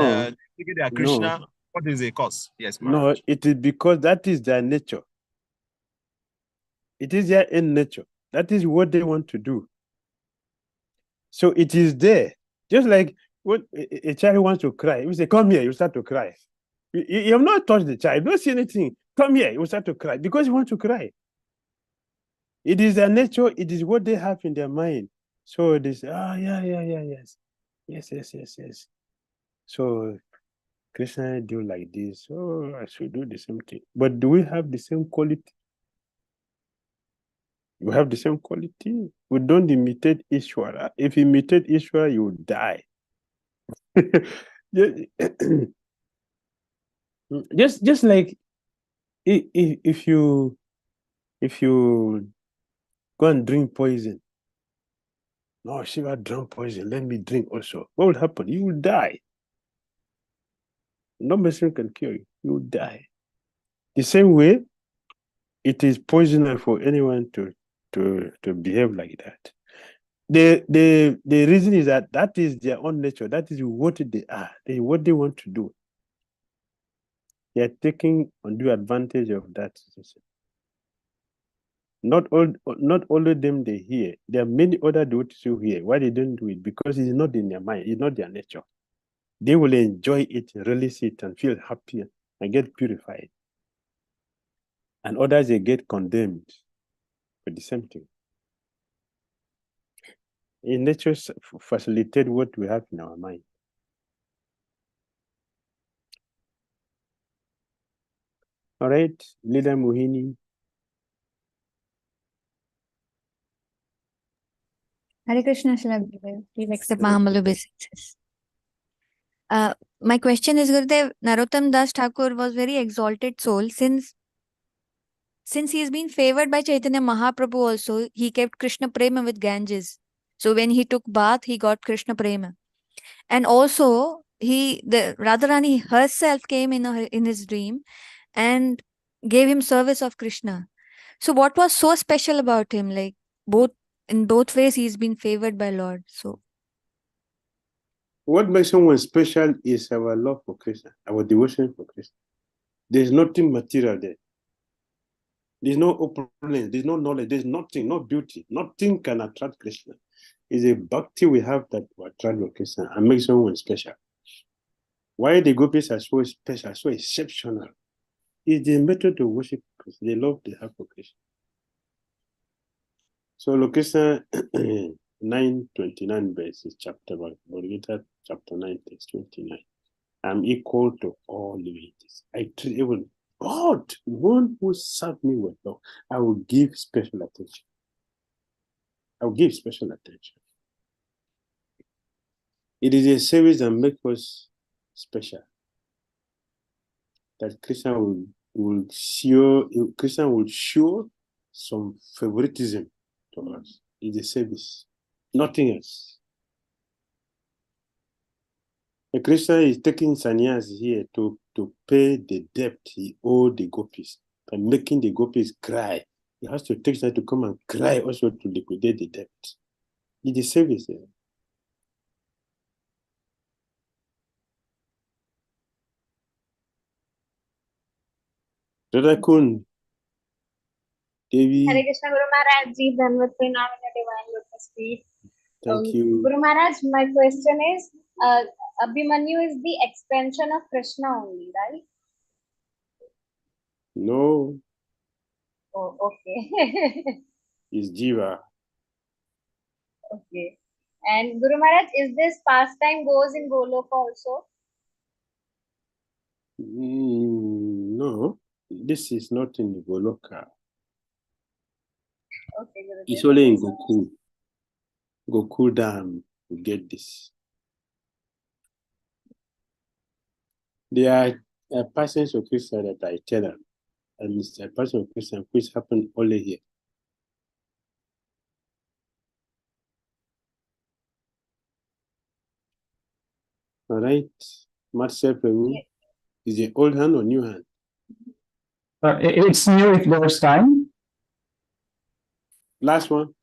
thinking they are Krishna? No. What is the cause? Yes, Maharaj. No, it is because that is their nature. It is their own nature. That is what they want to do. So it is there. Just like when a child wants to cry, you say, "Come here," you start to cry. You have not touched the child, you don't see anything. Come here, you start to cry because you want to cry. It is their nature, it is what they have in their mind. So they say, yes. So Krishna do like this, so I should do the same thing. But do we have the same quality? We have the same quality. We don't imitate Ishwara. If you imitate Ishwara, you will die. just like if you go and drink poison. No, Shiva drank poison. Let me drink also. What will happen? You will die. No medicine can cure you. You will die. The same way, it is poisonous for anyone to behave like that. The reason is that is their own nature. That is what they are. What they want to do. They are taking undue advantage of that. Not all of them they hear. There are many other devotees who hear. Why they don't do it? Because it's not in their mind. It's not their nature. They will enjoy it, release it, and feel happy and get purified. And others they get condemned for the same thing. In nature, facilitate what we have in our mind. All right, Leader Mohini. Hare Krishna, Shri Gurudev. Please accept my humble obeisances. My question is, Gurudev, Narottam Das Thakur was very exalted soul. Since he has been favored by Chaitanya Mahaprabhu also, he kept Krishna Prema with Ganges. So when he took bath, he got Krishna Prema. And also, the Radharani herself came in his dream and gave him service of Krishna. So what was so special about him? Like in both ways, he's been favored by Lord. So what makes someone special is our love for Krishna, our devotion for Krishna. There's nothing material there. There's no opulence, there's no knowledge, there's nothing, no beauty. Nothing can attract Krishna. It's a bhakti we have that will attract Krishna and make someone special. Why the gopis are so special, so exceptional? It's the method to worship Krishna. The love they have for Krishna. So location 9:29 verses chapter 1, chapter 9, text 29. I'm equal to all leaders. I treat even God, one who served me with love, I will give special attention. I will give special attention. It is a service that makes us special. That Christian will show some favoritism to us. It's a service, nothing else. A Christian is taking sannyas here to pay the debt he owed the gopis by making the gopis cry. He has to take time to come and cry also to liquidate the debt. It's a service. Radha Kun, Devi. Hare Krishna Guru Maharaj Ji, Dhanvat Pranam in the Divine Lotus Feet. Thank you. Guru Maharaj, my question is, Abhimanyu is the expansion of Krishna only, right? No. Oh, okay. It's Jiva. Okay. And Guru Maharaj, is this pastime goes in Goloka also? No, this is not in Goloka. Okay, Gurudev. It's only in Goku. Goku Dam, you get this. There are persons of Christian that I tell them, and it's a person of Christian which happen only here. All right, Marcel Premu, is it old hand or new hand? It's new if there's time. Last one.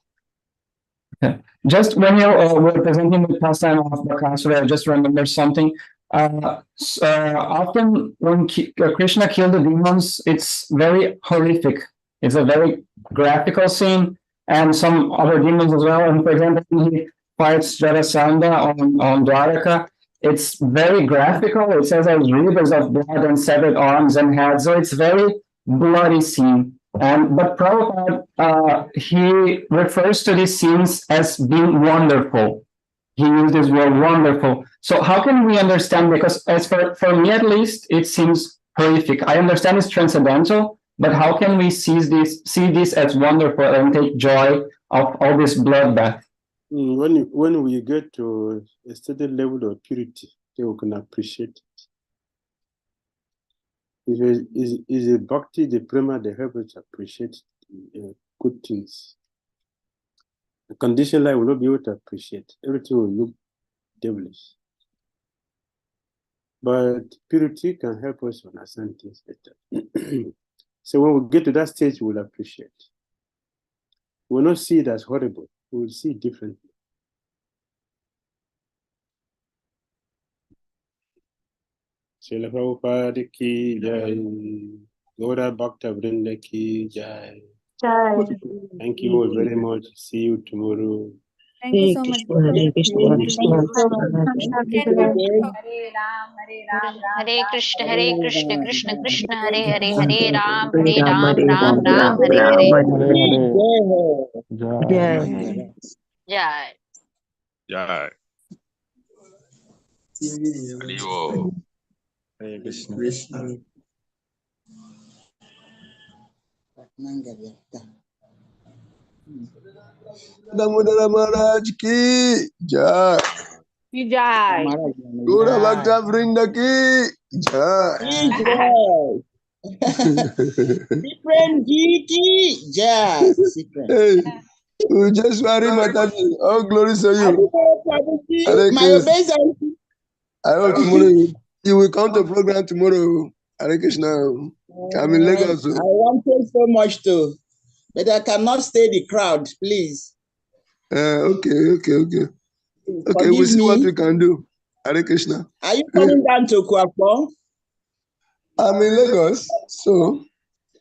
Just when you were presenting the pastime of the Kasura, I just remembered something. Often when Krishna killed the demons, it's very horrific. It's a very graphical scene, and some other demons as well. And for example, when he fights Jarasandha on Dwaraka, it's very graphical. It says there's rivers of blood and severed arms and heads. So it's very bloody scene. But Prabhupada, he refers to these scenes as being wonderful. He used this word wonderful. So how can we understand? Because as for me at least, it seems horrific. I understand it's transcendental, but how can we see this as wonderful and take joy of all this bloodbath? When we get to a certain level of purity, then we can appreciate it. Is a bhakti, the prema, the help us appreciate good things. A condition like will not be able to appreciate. Everything will look devilish. But purity can help us understand things better. So when we get to that stage, we'll appreciate. We'll not see it as horrible. We'll see it differently. Srila Prabhupada ki jai. Gaura Bhakta Vrinda ki jai. Thank you all very much. See you tomorrow. Thank you so much. Hare Krishna, Hare Krishna, Krishna Krishna, Hare Hare, Hare Ram, Ram Ram, Hare Hare. Jai. Jai. Haribo. Hare Krishna. Mandala Maharaj ki jai. Jai. Gura Bhakta Vrinda ki jai. Different GT. Jai. Hey, Ujeshwari Mataji, all glory to you. Hare My Krishna. obeisance. I hope tomorrow you will come to program tomorrow. Hare Krishna. I'm in Lagos. I wanted so much to, but I cannot stay the crowd, please. Okay. Okay, Forgive we'll see me. what we can do. Hare Krishna. Are you coming down to Kwakpo? I'm in Lagos, so